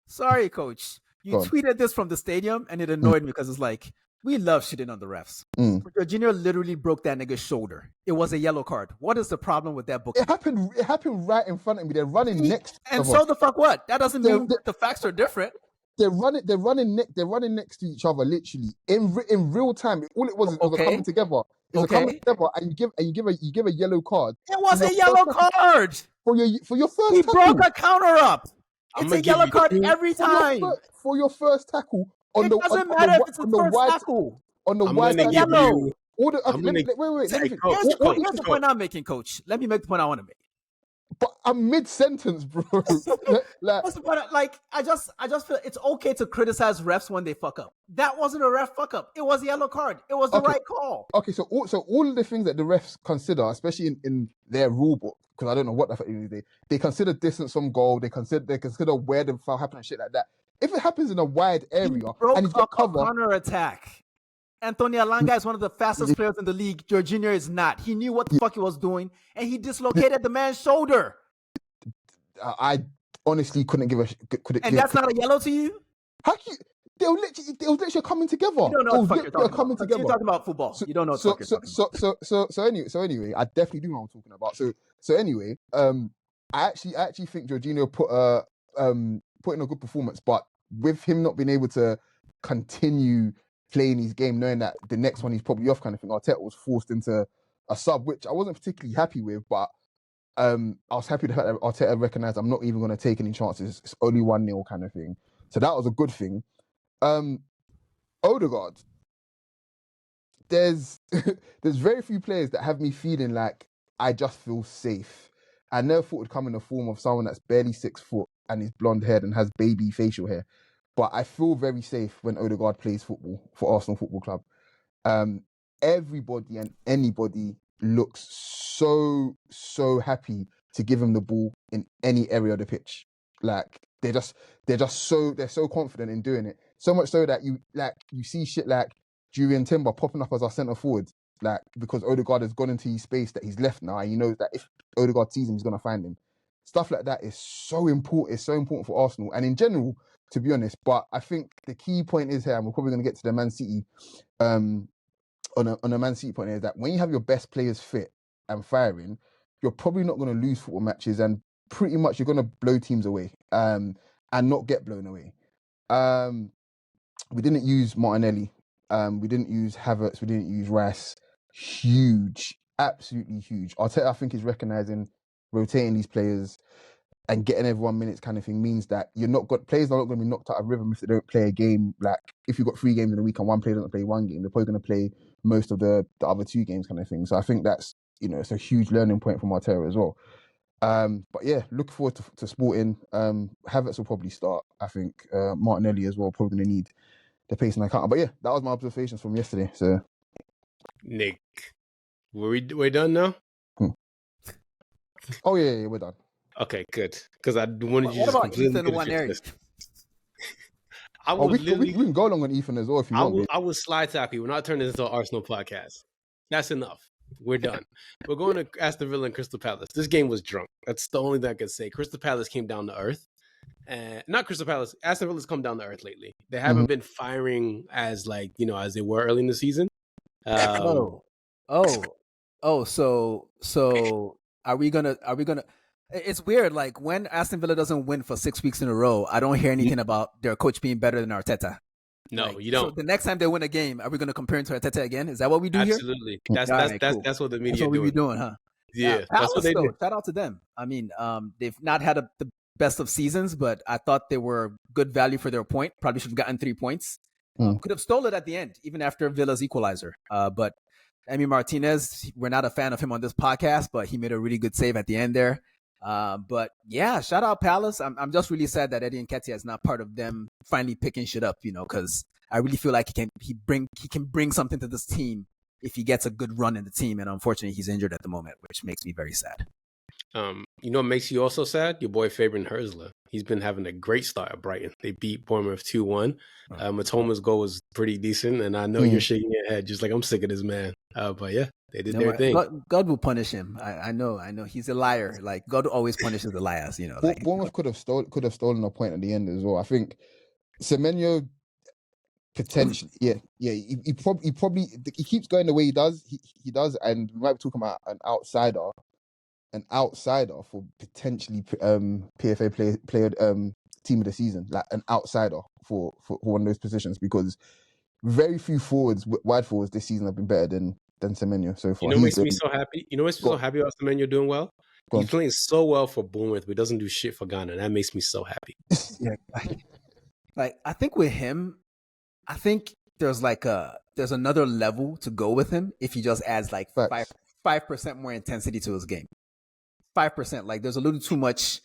Sorry, coach. You tweeted this from the stadium, and it annoyed me because it's like, we love shitting on the refs. Jorginho literally broke that nigga's shoulder. It was a yellow card. What is the problem with that book? It happened right in front of me. They're running next. And so the fuck what? That doesn't mean the facts are different. They're running next to each other, literally in real time. All it was was a coming together. It's a coming together, and you give a yellow card. It was a yellow card for your first. He tackle. Broke a counter up. It's a yellow card every time for your first tackle. It doesn't matter if it's a first tackle. On the wide side, yellow. Wait. Here's the point I'm making, coach. Let me make the point I want to make. But I'm mid-sentence, bro. What's the point? Like, I just feel it's okay to criticize refs when they fuck up. That wasn't a ref fuck up. It was a yellow card. It was the right call. Okay, so all of the things that the refs consider, especially in their rule book, because I don't know what the fuck they consider distance from goal. They consider where the foul happened and shit like that. If it happens in a wide area and he's got cover, counter attack. Antonio Alanga is one of the fastest players in the league. Jorginho is not. He knew what the fuck he was doing, and he dislocated the man's shoulder. I honestly couldn't give a. That's not a yellow to you? How can you? They were literally coming together. You don't know what the fuck you're talking coming about. together. You're talking about football. You don't know what the fuck you're talking about. So anyway, I definitely do know what I'm talking about. So anyway, I actually think Jorginho put in a good performance, but with him not being able to continue playing his game, knowing that the next one he's probably off kind of thing, Arteta was forced into a sub, which I wasn't particularly happy with, but I was happy the fact that Arteta recognised I'm not even going to take any chances. It's only 1-0 kind of thing. So that was a good thing. Odegaard, there's very few players that have me feeling like I just feel safe. I never thought it would come in the form of someone that's barely 6 foot and is blonde haired and has baby facial hair. But I feel very safe when Odegaard plays football for Arsenal Football Club. Everybody and anybody looks so happy to give him the ball in any area of the pitch. Like they're so confident in doing it. So much so that you see shit like Julian Timber popping up as our centre forward, like because Odegaard has gone into his space that he's left now, and he knows that if Odegaard sees him, he's gonna find him. Stuff like that is so important. It's so important for Arsenal and in general, to be honest. But I think the key point is here, and we're probably gonna get to the Man City on a Man City point, is that when you have your best players fit and firing, you're probably not going to lose football matches, and pretty much you're going to blow teams away and not get blown away. We didn't use Martinelli. We didn't use Havertz. We didn't use Rice. Huge, absolutely huge. Arteta, I think, is recognising rotating these players and getting everyone minutes kind of thing means that players are not going to be knocked out of rhythm if they don't play a game. Like if you've got 3 games in a week and one player doesn't play one game, they're probably going to play most of the other 2 games kind of thing. So I think that's, it's a huge learning point for Arteta as well. But yeah, look forward to Sporting. Havertz will probably start. I think Martinelli as well, probably going to need the pace and the counter. But yeah, that was my observations from yesterday. So Nick, we're done now? Oh yeah, we're done. Okay, good. Because I wanted you what to about completely Ethan Nwaneri? We can go along on Ethan as well if you want. I will slide tackle you. We're not turning this into an Arsenal podcast. That's enough. We're done. We're going to Aston Villa and Crystal Palace. This game was drunk. That's the only thing I can say. Crystal Palace came down to earth. Not Crystal Palace. Aston Villa's come down to earth lately. They haven't been firing as as they were early in the season. So are we gonna? It's weird. Like when Aston Villa doesn't win for 6 weeks in a row, I don't hear anything about their coach being better than Arteta. No, you don't. So the next time they win a game, are we going to compare him to Arteta again? Is that what we do here? Absolutely. That's what the media. That's what we be doing, huh? Yeah, that's what they do. Shout out to them. I mean, they've not had the best of seasons, but I thought they were good value for their point. Probably should have gotten 3 points. Could have stole it at the end, even after Villa's equalizer. But Emi Martinez, we're not a fan of him on this podcast, but he made a really good save at the end there. But yeah, shout out Palace. I'm just really sad that Eddie Nketiah is not part of them finally picking shit up, because I really feel like he can bring something to this team if he gets a good run in the team. And unfortunately, he's injured at the moment, which makes me very sad. What makes you also sad? Your boy Fabian Herzler. He's been having a great start at Brighton. They beat Bournemouth 2-1. Matoma's goal was pretty decent, and I know you're shaking your head just like I'm sick of this man. But yeah, they did their thing. God will punish him. I know. He's a liar. Like God always punishes the liars. Bournemouth could have stolen a point at the end as well. I think Semenyo potentially, he probably keeps going the way he does. He does, and we might be talking about an outsider for potentially PFA player team of the season, like an outsider for one of those positions, because very few wide forwards this season have been better than Semenyo so far. What makes me so happy? Makes me so happy about Semenyo doing well? He's playing so well for Bournemouth, but doesn't do shit for Ghana. That makes me so happy. Yeah, like I think with him, I think there's another level to go with him if he just adds like 5% more intensity to his game. 5%. Like there's a little too much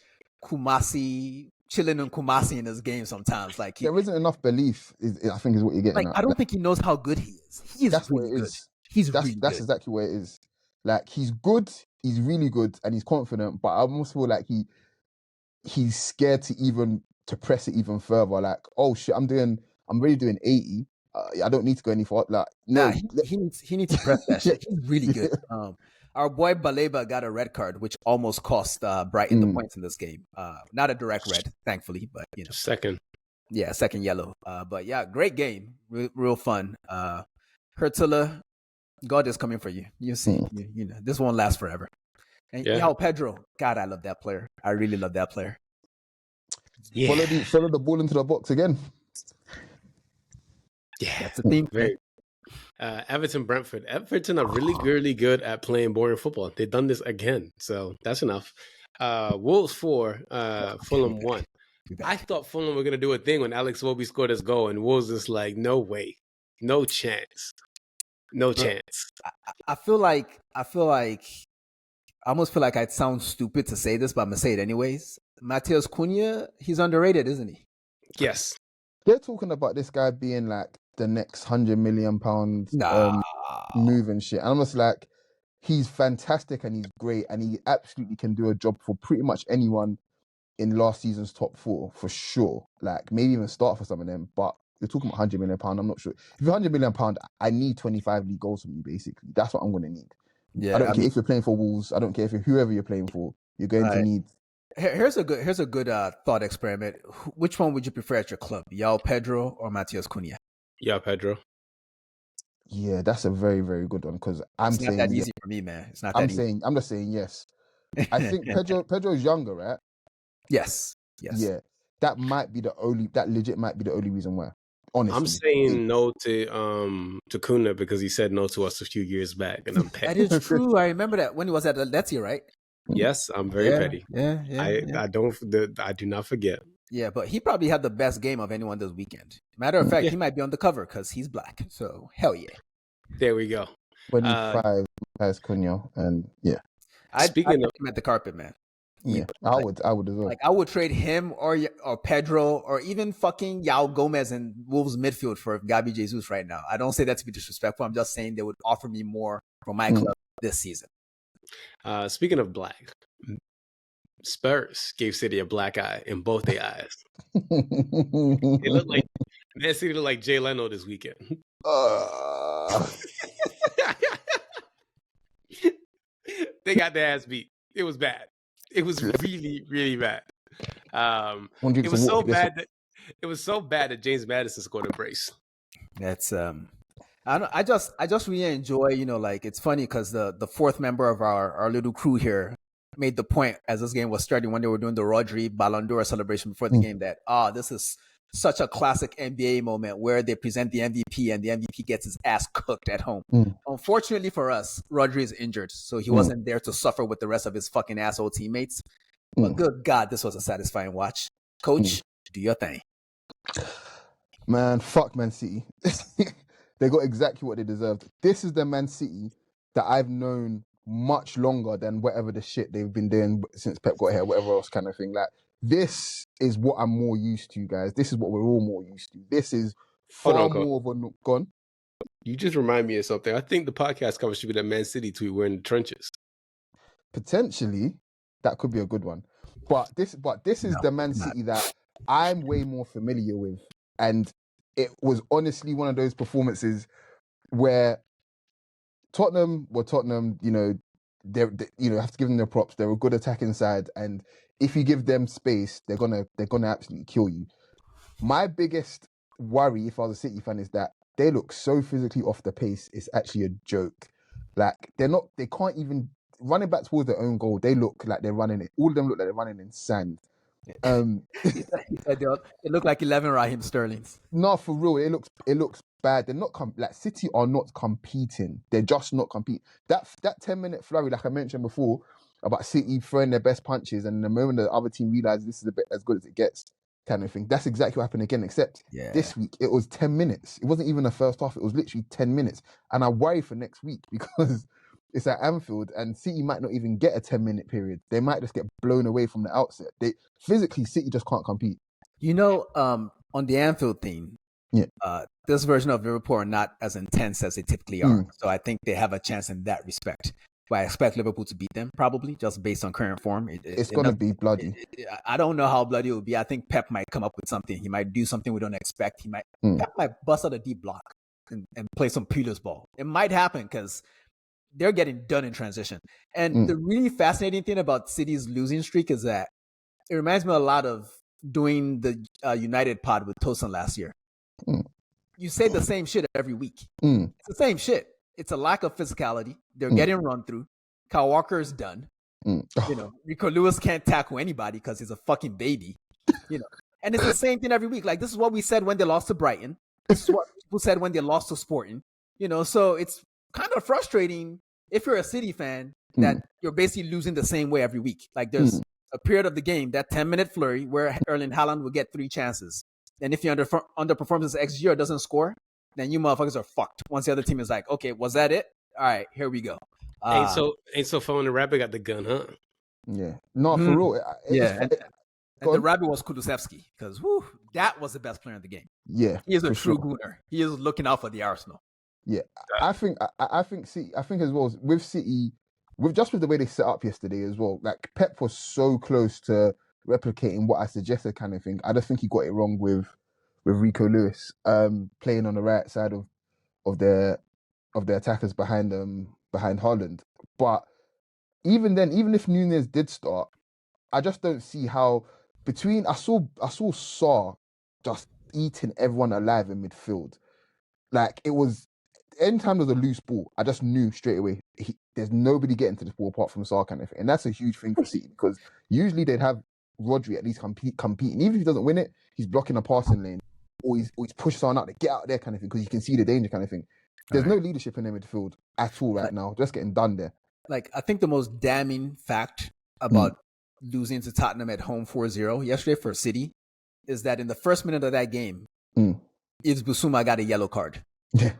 chilling in Kumasi in his game sometimes. Like there isn't enough belief. I think is what you're getting. Like I don't think he knows how good he is. That's really good. That's exactly where it is. Like he's good. He's really good, and he's confident. But I almost feel like he's scared to press it even further. Like, oh shit, I'm really doing 80. I don't need to go any further. Like, no, he needs to press that shit. He's really good. Our boy Baleba got a red card, which almost cost Brighton the points in this game. Not a direct red, thankfully, but second. Yeah, second yellow. But yeah, great game. Real fun. Hertula, God is coming for you. You see, you know, this won't last forever. And Joao Pedro, God, I love that player. I really love that player. Yeah. Follow the ball into the box again. Yeah. That's the theme. Very. Everton, Brentford. Everton are really good at playing boring football. They've done this again, so that's enough. Wolves 4, Fulham 1. I thought Fulham were gonna do a thing when Alex Iwobi scored his goal, and Wolves is like, no way, no chance, no chance. I feel like I almost feel like I'd sound stupid to say this, but I'm gonna say it anyways. Matheus Cunha, he's underrated, isn't he? Yes. They're talking about this guy being like the next £100 million move and shit. And I'm just like, he's fantastic and he's great and he absolutely can do a job for pretty much anyone in last season's top 4 for sure. Like maybe even start for some of them. But you're talking about £100 million. I'm not sure. If you're £100 million, I need 25 league goals from you. Basically, that's what I'm going to need. Yeah, I don't care if you're playing for Wolves. I don't care if you're whoever you're playing for. You're going to need. Here's a good thought experiment. Which one would you prefer at your club, Joao Pedro or Matheus Cunha? Joao Pedro. Yeah, that's a very, very good one because it's not that easy for me, man. It's not that easy. I'm just saying yes. I think Pedro's younger, right? Yes. Yeah, that legit might be the only reason why. Honestly, I'm saying no to Cunha because he said no to us a few years back, and I'm petty. That is true. I remember that when he was at Atleti, right? Yes, I'm very petty. Yeah. I do not forget. Yeah, but he probably had the best game of anyone this weekend. Matter of fact, he might be on the cover because he's black. So hell yeah. There we go. 25 as Cunha, and yeah. I'd put him at the carpet, man. Yeah, I would as well. Like I would trade him or Pedro or even fucking Yao Gomez in Wolves midfield for Gabi Jesus right now. I don't say that to be disrespectful. I'm just saying they would offer me more for my club this season. Speaking of black, Spurs gave City a black eye in both their eyes. It looked like Man City looked like Jay Leno this weekend. They got their ass beat. It was bad. It was really, really bad. It was so bad that James Maddison scored a brace. That's I just really enjoy, you know, like it's funny because the fourth member of our little crew here made the point as this game was starting when they were doing the Rodri Ballon d'Or celebration before the game that this is such a classic NBA moment where they present the MVP and the MVP gets his ass cooked at home. Unfortunately for us, Rodri is injured, so he wasn't there to suffer with the rest of his fucking asshole teammates. But good God, this was a satisfying watch. Coach, do your thing. Man, fuck Man City. They got exactly what they deserved. This is the Man City that I've known much longer than whatever the shit they've been doing since Pep got here, whatever else kind of thing. Like, this is what I'm more used to, guys. This is what we're all more used to. This is far more of a... Gone. You just remind me of something. I think the podcast cover should be that Man City tweet, we're in the trenches. Potentially, that could be a good one. But this is the Man City that I'm way more familiar with. And it was honestly one of those performances where Tottenham, you know, they have to give them their props. They're a good attacking side, and if you give them space, they're gonna absolutely kill you. My biggest worry, if I was a City fan, is that they look so physically off the pace. It's actually a joke. Like they can't even running back towards their own goal. They look like they're running it. All of them look like they're running in sand. It looked like 11 Raheem Sterlings. No, for real, it looks bad. They're not like City are not competing. They're just not competing. That 10-minute flurry, like I mentioned before, about City throwing their best punches, and the moment the other team realizes this is a bit as good as it gets, kind of thing. That's exactly what happened again. Except this week it was 10 minutes. It wasn't even the first half. It was literally 10 minutes, and I worry for next week because it's at Anfield, and City might not even get a 10-minute period. They might just get blown away from the outset. Physically, City just can't compete. You know, on the Anfield thing, this version of Liverpool are not as intense as they typically are. So I think they have a chance in that respect. But I expect Liverpool to beat them, probably, just based on current form. It's going to be bloody. I don't know how bloody it will be. I think Pep might come up with something. He might do something we don't expect. Pep might bust out a deep block and play some Pulis ball. It might happen because they're getting done in transition. And the really fascinating thing about City's losing streak is that it reminds me a lot of doing the United pod with Tosin last year. Mm. You say the same shit every week. Mm. It's the same shit. It's a lack of physicality. They're getting run through. Kyle Walker is done. Rico Lewis can't tackle anybody because he's a fucking baby. And it's the same thing every week. Like, this is what we said when they lost to Brighton. This is what people said when they lost to Sporting. So it's kind of frustrating if you're a City fan that you're basically losing the same way every week. Like, there's a period of the game, that 10-minute flurry where Erling Haaland will get 3 chances. And if you underperforms as XG or doesn't score, then you motherfuckers are fucked. Once the other team is like, okay, was that it? All right, here we go. Ain't so fun when the rapper got the gun, huh? Yeah. No, for real. And the rabbit was Kulusevski, because that was the best player in the game. Yeah. He is a true gooner. He is looking out for the Arsenal. Yeah. I think as well with City, with the way they set up yesterday as well, like Pep was so close to replicating what I suggested kind of thing. I just think he got it wrong with Rico Lewis playing on the right side of their attackers behind Haaland. But even then, even if Núñez did start, I just don't see how I saw Sarr just eating everyone alive in midfield. Like, it was, anytime there's a loose ball, I just knew straight away there's nobody getting to this ball apart from Sarr kind of thing. And that's a huge thing for City, because usually they'd have Rodri at least competing. Even if he doesn't win it, he's blocking a passing lane, or he's pushed someone out to get out there kind of thing, because you can see the danger kind of thing. There's no leadership in their midfield at all right now. Just getting done there. Like, I think the most damning fact about losing to Tottenham at home 4-0 yesterday for City is that in the first minute of that game, Yves Bissouma got a yellow card. Yeah.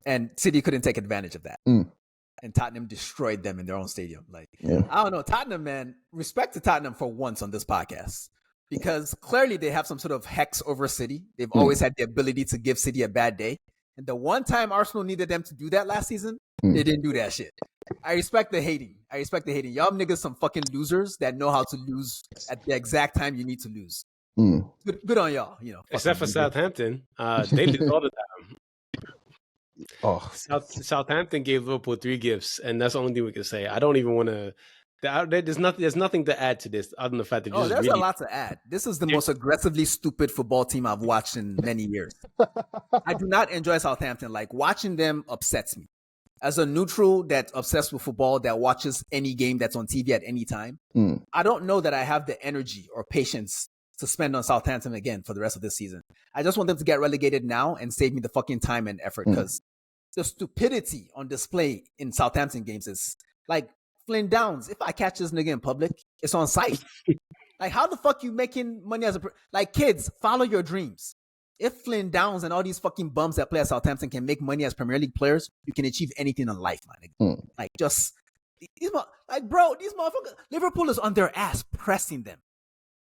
And City couldn't take advantage of that. And Tottenham destroyed them in their own stadium. Like, I don't know. Tottenham, man, respect to Tottenham for once on this podcast. Because clearly they have some sort of hex over City. They've always had the ability to give City a bad day. And the one time Arsenal needed them to do that last season, they didn't do that shit. I respect the hating. Y'all niggas some fucking losers that know how to lose at the exact time you need to lose. Good on y'all. Except for Southampton. They lose all the time. Southampton gave Liverpool 3 gifts, and that's the only thing we can say. I don't even want to. There's nothing to add to this other than the fact that there's a lot to add. This is the most aggressively stupid football team I've watched in many years. I do not enjoy Southampton. Like, watching them upsets me. As a neutral that's obsessed with football, that watches any game that's on TV at any time, I don't know that I have the energy or patience to spend on Southampton again for the rest of this season. I just want them to get relegated now and save me the fucking time and effort, because the stupidity on display in Southampton games is like, Flynn Downs, if I catch this nigga in public, it's on sight. Like, how the fuck you making money as like, kids, follow your dreams. If Flynn Downs and all these fucking bums that play at Southampton can make money as Premier League players, you can achieve anything in life, man. Like, just these motherfuckers. Liverpool is on their ass pressing them.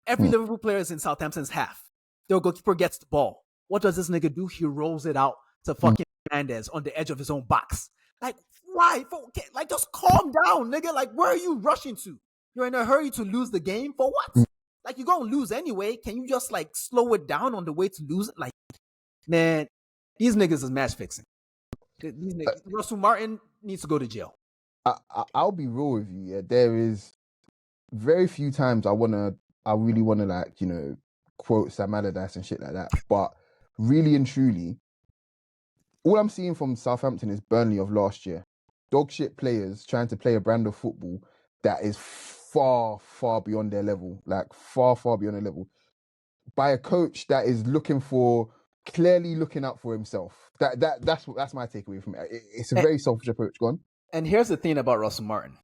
Every Liverpool player is in Southampton's half. Their goalkeeper gets the ball. What does this nigga do? He rolls it out to fucking Hernandez on the edge of his own box. Like, why? Like, just calm down, nigga. Like, where are you rushing to? You're in a hurry to lose the game for what? Like, you're going to lose anyway. Can you just, like, slow it down on the way to lose it? Like, man, these niggas is match fixing. These niggas. Russell Martin needs to go to jail. I'll be real with you. Yeah, there is very few times I really want to, like, quote Sam Allardyce and shit like that. But really and truly, all I'm seeing from Southampton is Burnley of last year. Dog shit players trying to play a brand of football that is far, far beyond their level. Like, far, far beyond their level. By a coach that is clearly looking out for himself. That's my takeaway from it. It's a very selfish approach. Go on. And here's the thing about Russell Martin.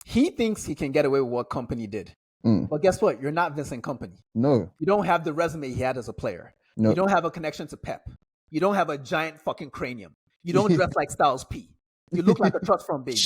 He thinks he can get away with what Kompany did. But guess what? You're not Vincent Kompany. No. You don't have the resume he had as a player. No. You don't have a connection to Pep. You don't have a giant fucking cranium. You don't dress like Styles P. You look like a trust fund baby.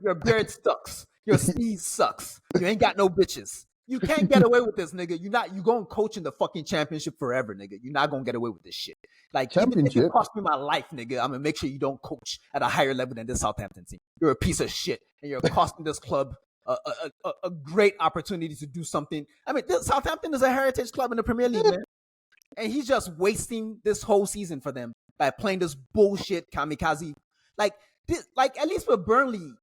Your beard sucks. Your sneeze sucks. You ain't got no bitches. You can't get away with this, nigga. You gonna coach in the fucking championship forever, nigga. You're not gonna get away with this shit. Like, even if it cost me my life, nigga, I'm gonna make sure you don't coach at a higher level than this Southampton team. You're a piece of shit, and you're costing this club a great opportunity to do something. I mean, Southampton is a heritage club in the Premier League, man. And he's just wasting this whole season for them by playing this bullshit kamikaze. Like at least with Burnley,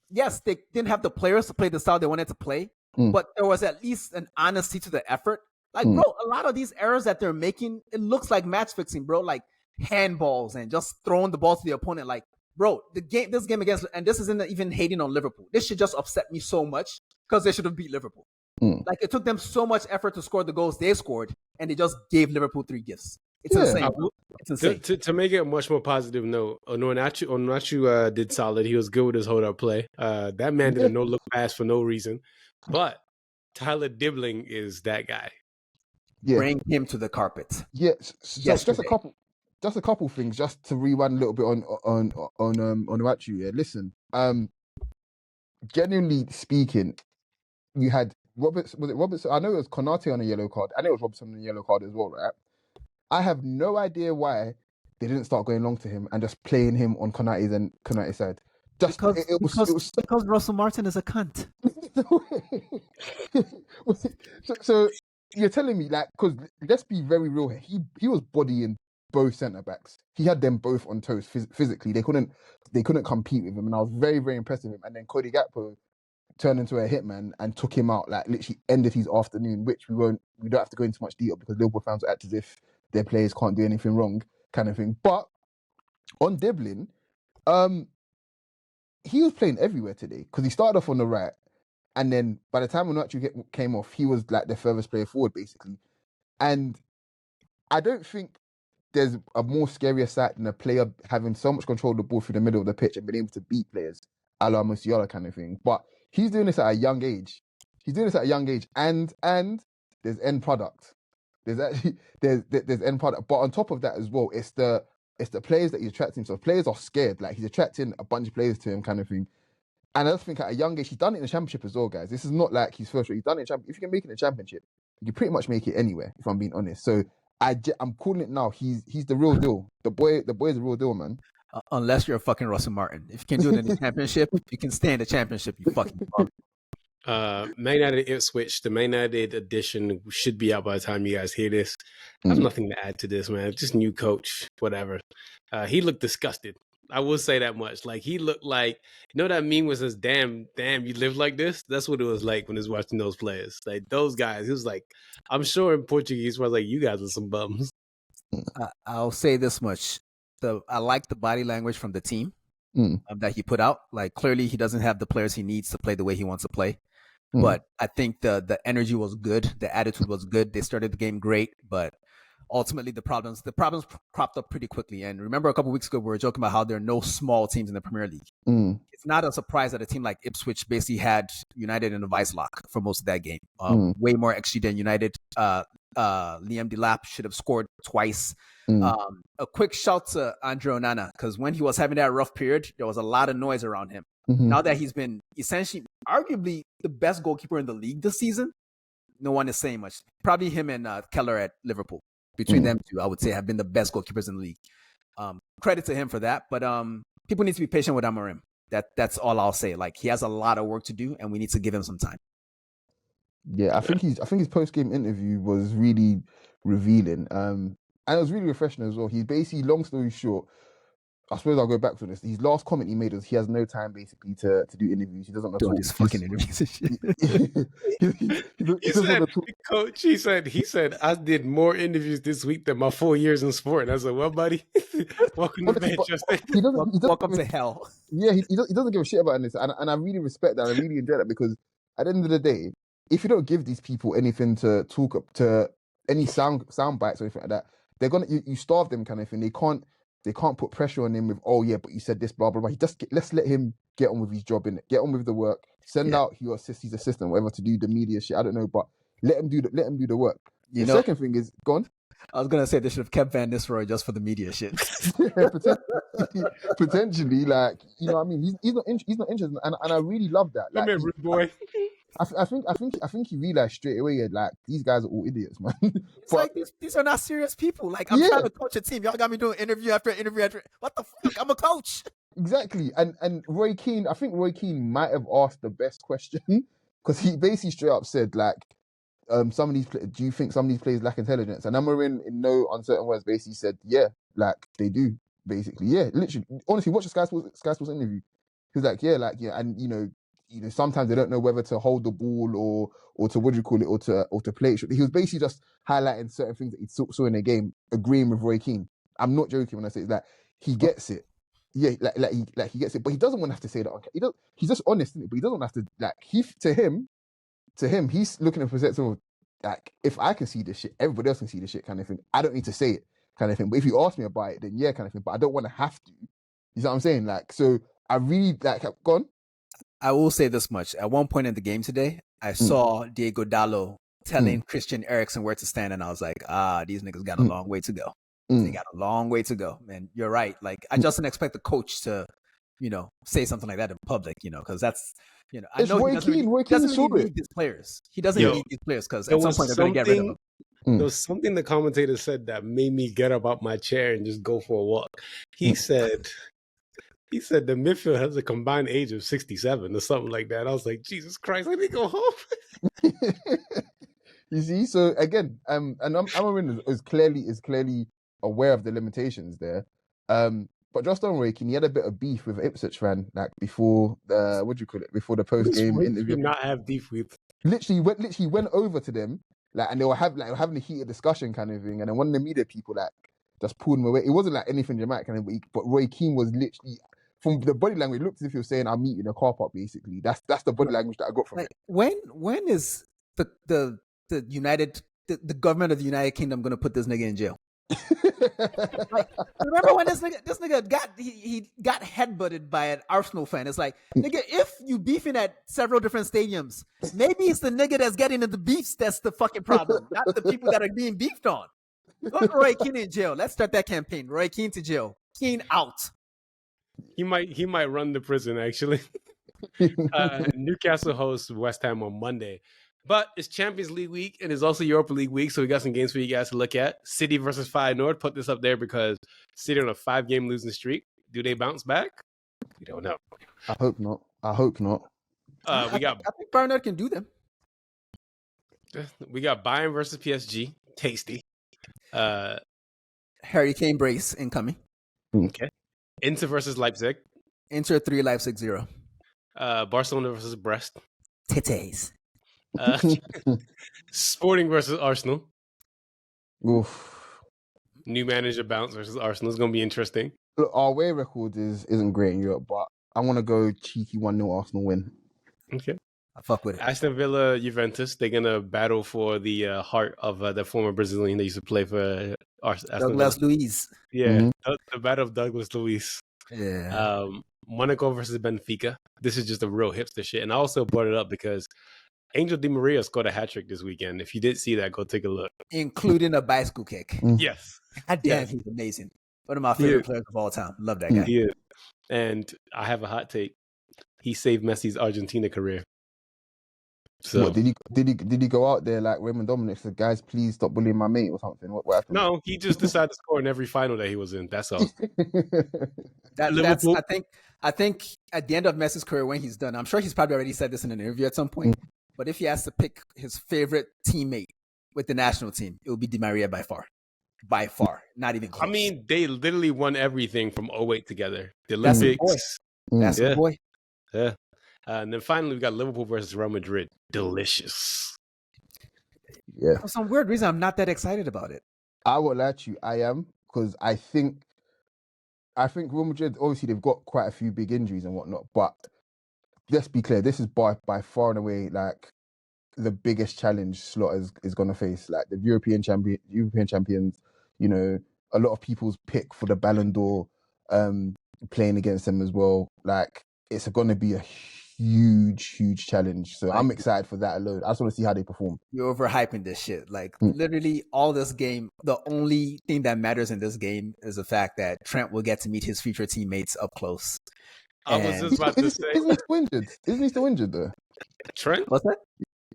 yes, they didn't have the players to play the style they wanted to play, but there was at least an honesty to the effort. Like, bro, a lot of these errors that they're making, it looks like match fixing, bro. Like handballs and just throwing the ball to the opponent. Like, bro, this game against, and this isn't even hating on Liverpool. This should just upset me so much because they should have beat Liverpool. Like, it took them so much effort to score the goals they scored, and they just gave Liverpool 3 gifts. It's insane. It's insane. To make it a much more positive note, Onuachu did solid. He was good with his hold-up play. That man did a no-look pass for no reason. But Tyler Dibbling is that guy. Yeah. Bring him to the carpet. Yeah, so just a couple things, just to rewind a little bit on Onuachu. Yeah, listen. Genuinely speaking, you had Robertson? I know it was Konate on a yellow card. I know it was Robertson on a yellow card as well, right? I have no idea why they didn't start going long to him and just playing him on Konate's side. Just because Russell Martin is a cunt. so you're telling me, like, because let's be very real here. He was bodying both centre backs. He had them both on toes physically. They couldn't compete with him, and I was very, very impressed with him. And then Cody Gakpo turned into a hitman and took him out, like literally ended his afternoon, which we don't have to go into much detail because Liverpool fans act as if their players can't do anything wrong, kind of thing. But on Dibbling, he was playing everywhere today because he started off on the right, and then by the time Onuachu came off, he was like the furthest player forward, basically. And I don't think there's a more scarier sight than a player having so much control of the ball through the middle of the pitch and being able to beat players, a la Musiala kind of thing. But he's doing this at a young age. And there's end product. There's end product. But on top of that as well, it's the players that he's attracting. So players are scared. Like, he's attracting a bunch of players to him, kind of thing. And I just think at a young age, he's done it in the Championship as well, guys. This is not like his first. He's done it in the Championship. If you can make it in the Championship, you can pretty much make it anywhere, if I'm being honest. So I'm calling it now. He's the real deal. The boy is the real deal, man. Unless you're a fucking Russell Martin. If you can do it in the Championship, you can stay in the Championship, you fucking bum. Man United Ipswich, the Man United edition should be out by the time you guys hear this. I have nothing to add to this, man. Just new coach, whatever. He looked disgusted. I will say that much. Like, he looked like, you know that meme was says, damn, you live like this? That's what it was like when I was watching those players. Like, those guys, he was like, I'm sure in Portuguese, was like, you guys are some bums. I'll say this much. I like the body language from the team that he put out. Like, clearly he doesn't have the players he needs to play the way he wants to play. But I think the energy was good. The attitude was good. They started the game great, but ultimately the problems cropped up pretty quickly. And remember, a couple of weeks ago, we were joking about how there are no small teams in the Premier League. It's not a surprise that a team like Ipswich basically had United in a vice lock for most of that game. Way more XG than United. Liam Delap should have scored twice. A quick shout to Andre Onana, because when he was having that rough period, there was a lot of noise around him. Now that he's been essentially, arguably, the best goalkeeper in the league this season, no one is saying much. Probably him and Keller at Liverpool. Between them two, I would say, have been the best goalkeepers in the league. Credit to him for that. But people need to be patient with Amorim. That's all I'll say. Like, he has a lot of work to do, and we need to give him some time. Yeah, I think his post-game interview was really revealing. And it was really refreshing as well. He's basically, long story short, I suppose I'll go back to this. His last comment he made was he has no time basically to do interviews. He doesn't want to talk. These fucking interviews and shit. Coach, he said, I did more interviews this week than my 4 years in sport. And I was like, well, buddy, welcome to Manchester. Welcome to hell. Yeah, he doesn't give a shit about this. And I really respect that. I really enjoy that, because at the end of the day, if you don't give these people anything to talk up to, any sound bites or anything like that, they're gonna you starve them, kind of thing. They can't put pressure on him with, oh yeah, but you said this, blah blah blah. Let's let him get on with his job, innit? Get on with the work. Send out his assistant, whatever, to do the media shit. I don't know, but let him do the work. The second thing is gone. I was gonna say they should have kept Van Nistelrooy just for the media shit. Potentially, like, you know what I mean? He's not interested, and I really love that. Like, come here, rude boy. I think he realized straight away, like, these guys are all idiots, man. It's like these are not serious people. Like, I'm trying to coach a team. Y'all got me doing interview after interview after. What the fuck? I'm a coach. Exactly. And Roy Keane, I think Roy Keane might have asked the best question, because he basically straight up said, like, do you think some of these players lack intelligence? And Amorim, in no uncertain words, basically said, yeah, like, they do. Basically, yeah, literally. Honestly, watch the Sky Sports interview. He was like, yeah, and you know, sometimes they don't know whether to hold the ball or to, what do you call it, or to play it. He was basically just highlighting certain things that he saw in the game, agreeing with Roy Keane. I'm not joking when I say it's like he gets it. Yeah, like he gets it, but he doesn't want to have to say that. He's just honest, isn't it? But he doesn't have to, like, to him, he's looking at the perspective of, like, if I can see this shit, everybody else can see this shit, kind of thing. I don't need to say it, kind of thing. But if you ask me about it, then yeah, kind of thing. But I don't want to have to. You know what I'm saying? Like, so I really, like, gone. I will say this much. At one point in the game today, I saw Diego Dallo telling Christian Eriksen where to stand, and I was like, these niggas got a long way to go. They got a long way to go. And you're right. Like, I just didn't expect the coach to, say something like that in public, because that's, I know he doesn't really need these players. He doesn't need these players because at some point they're going to get rid of them. There was something the commentator said that made me get up out my chair and just go for a walk. He said the midfield has a combined age of 67 or something like that. I was like, Jesus Christ, let me go home. You see, so again, and Amarin is clearly aware of the limitations there. But just on Roy Keane, he had a bit of beef with Ipswich fan, like, before the before the post game interview. Did not have beef with. Literally went over to them, like, and they were having a heated discussion, kind of thing. And then one of the media people, like, just pulled him away. It wasn't like anything dramatic, kind of, but Roy Keane was literally, from the body language, it looked as if he was saying, "I'll meet you in a car park." Basically, that's the body language that I got from it. When is the government of the United Kingdom going to put this nigga in jail? Like, remember when this nigga got headbutted by an Arsenal fan? It's like, nigga, if you beefing at several different stadiums, maybe it's the nigga that's getting into beefs that's the fucking problem, not the people that are being beefed on. Put Roy Keane in jail. Let's start that campaign. Roy Keane to jail. Keane out. He might run the prison, actually. Newcastle hosts West Ham on Monday. But it's Champions League week and it's also Europa League week, so we got some games for you guys to look at. City versus Feyenoord. Put this up there because City on a 5-game losing streak. Do they bounce back? We don't know. I hope not. I think Feyenoord can do them. We got Bayern versus PSG. Tasty. Harry Kane brace incoming. Okay. Inter versus Leipzig. Inter 3, Leipzig 0. Barcelona versus Brest. Titties. Sporting versus Arsenal. Oof. New manager bounce versus Arsenal is going to be interesting. Look, our away record isn't great in Europe, but I want to go cheeky 1-0 Arsenal win. Okay. I fuck with it. Aston Villa, Juventus, they're going to battle for the heart of the former Brazilian that used to play for Aston Douglas Villa. Luiz. Yeah, the battle of Douglas Luiz. Yeah. Monaco versus Benfica. This is just a real hipster shit. And I also brought it up because Angel Di Maria scored a hat-trick this weekend. If you did see that, go take a look. Including a bicycle kick. Yes. God damn, he's amazing. One of my favorite players of all time. Love that guy. He is. And I have a hot take. He saved Messi's Argentina career. So what, did he go out there like Raymond Dominic said, guys, please stop bullying my mate or something? What happened? No, he just decided to score in every final that he was in. That's all. That's I think at the end of Messi's career when he's done, I'm sure he's probably already said this in an interview at some point. But if he has to pick his favorite teammate with the national team, it will be Di Maria by far. By far. Not even close. I mean, they literally won everything from 2008 together. The That's Olympics. That's the boy. Yeah. And then finally, we got Liverpool versus Real Madrid. Delicious. Yeah. For some weird reason, I'm not that excited about it. I won't lie to you. I am, because I think Real Madrid, obviously, they've got quite a few big injuries and whatnot. But let's be clear, this is by far and away like the biggest challenge Slot is going to face. Like the European champions, you know, a lot of people's pick for the Ballon d'Or, playing against them as well. Like it's going to be a huge challenge. So I'm excited for that alone. I just want to see how they perform. You're overhyping this shit. Like literally all this game, the only thing that matters in this game is the fact that Trent will get to meet his future teammates up close. I was just about to say. Isn't he still injured? Isn't he still injured though? Trent? What's that?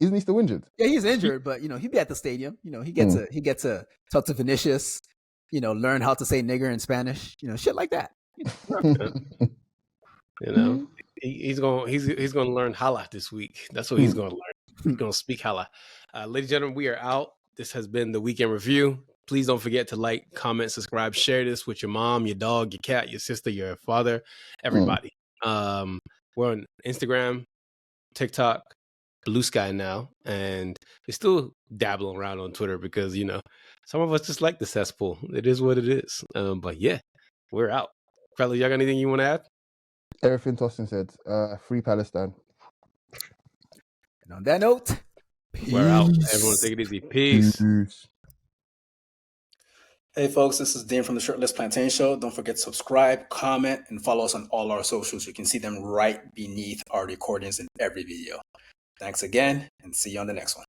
Isn't he still injured? Yeah, he's injured, but you know, he'd be at the stadium. You know, he gets to talk to Vinicius, you know, learn how to say nigger in Spanish, you know, shit like that. You know, he's gonna learn Hala this week. That's what he's gonna learn. He's gonna speak Hala. Ladies and gentlemen, we are out. This has been the Weekend Review. Please don't forget to like, comment, subscribe, share this with your mom, your dog, your cat, your sister, your father, everybody. We're on Instagram, TikTok, Blue Sky now, and they're still dabbling around on Twitter because, some of us just like the cesspool. It is what it is. But yeah, we're out. Fellas, y'all got anything you want to add? Everything Tosin said. Free Palestine. And on that note, peace. We're out. Everyone take it easy. Peace. Hey folks, this is Deen from the Shirtless Plantain Show. Don't forget to subscribe, comment, and follow us on all our socials. You can see them right beneath our recordings in every video. Thanks again, and see you on the next one.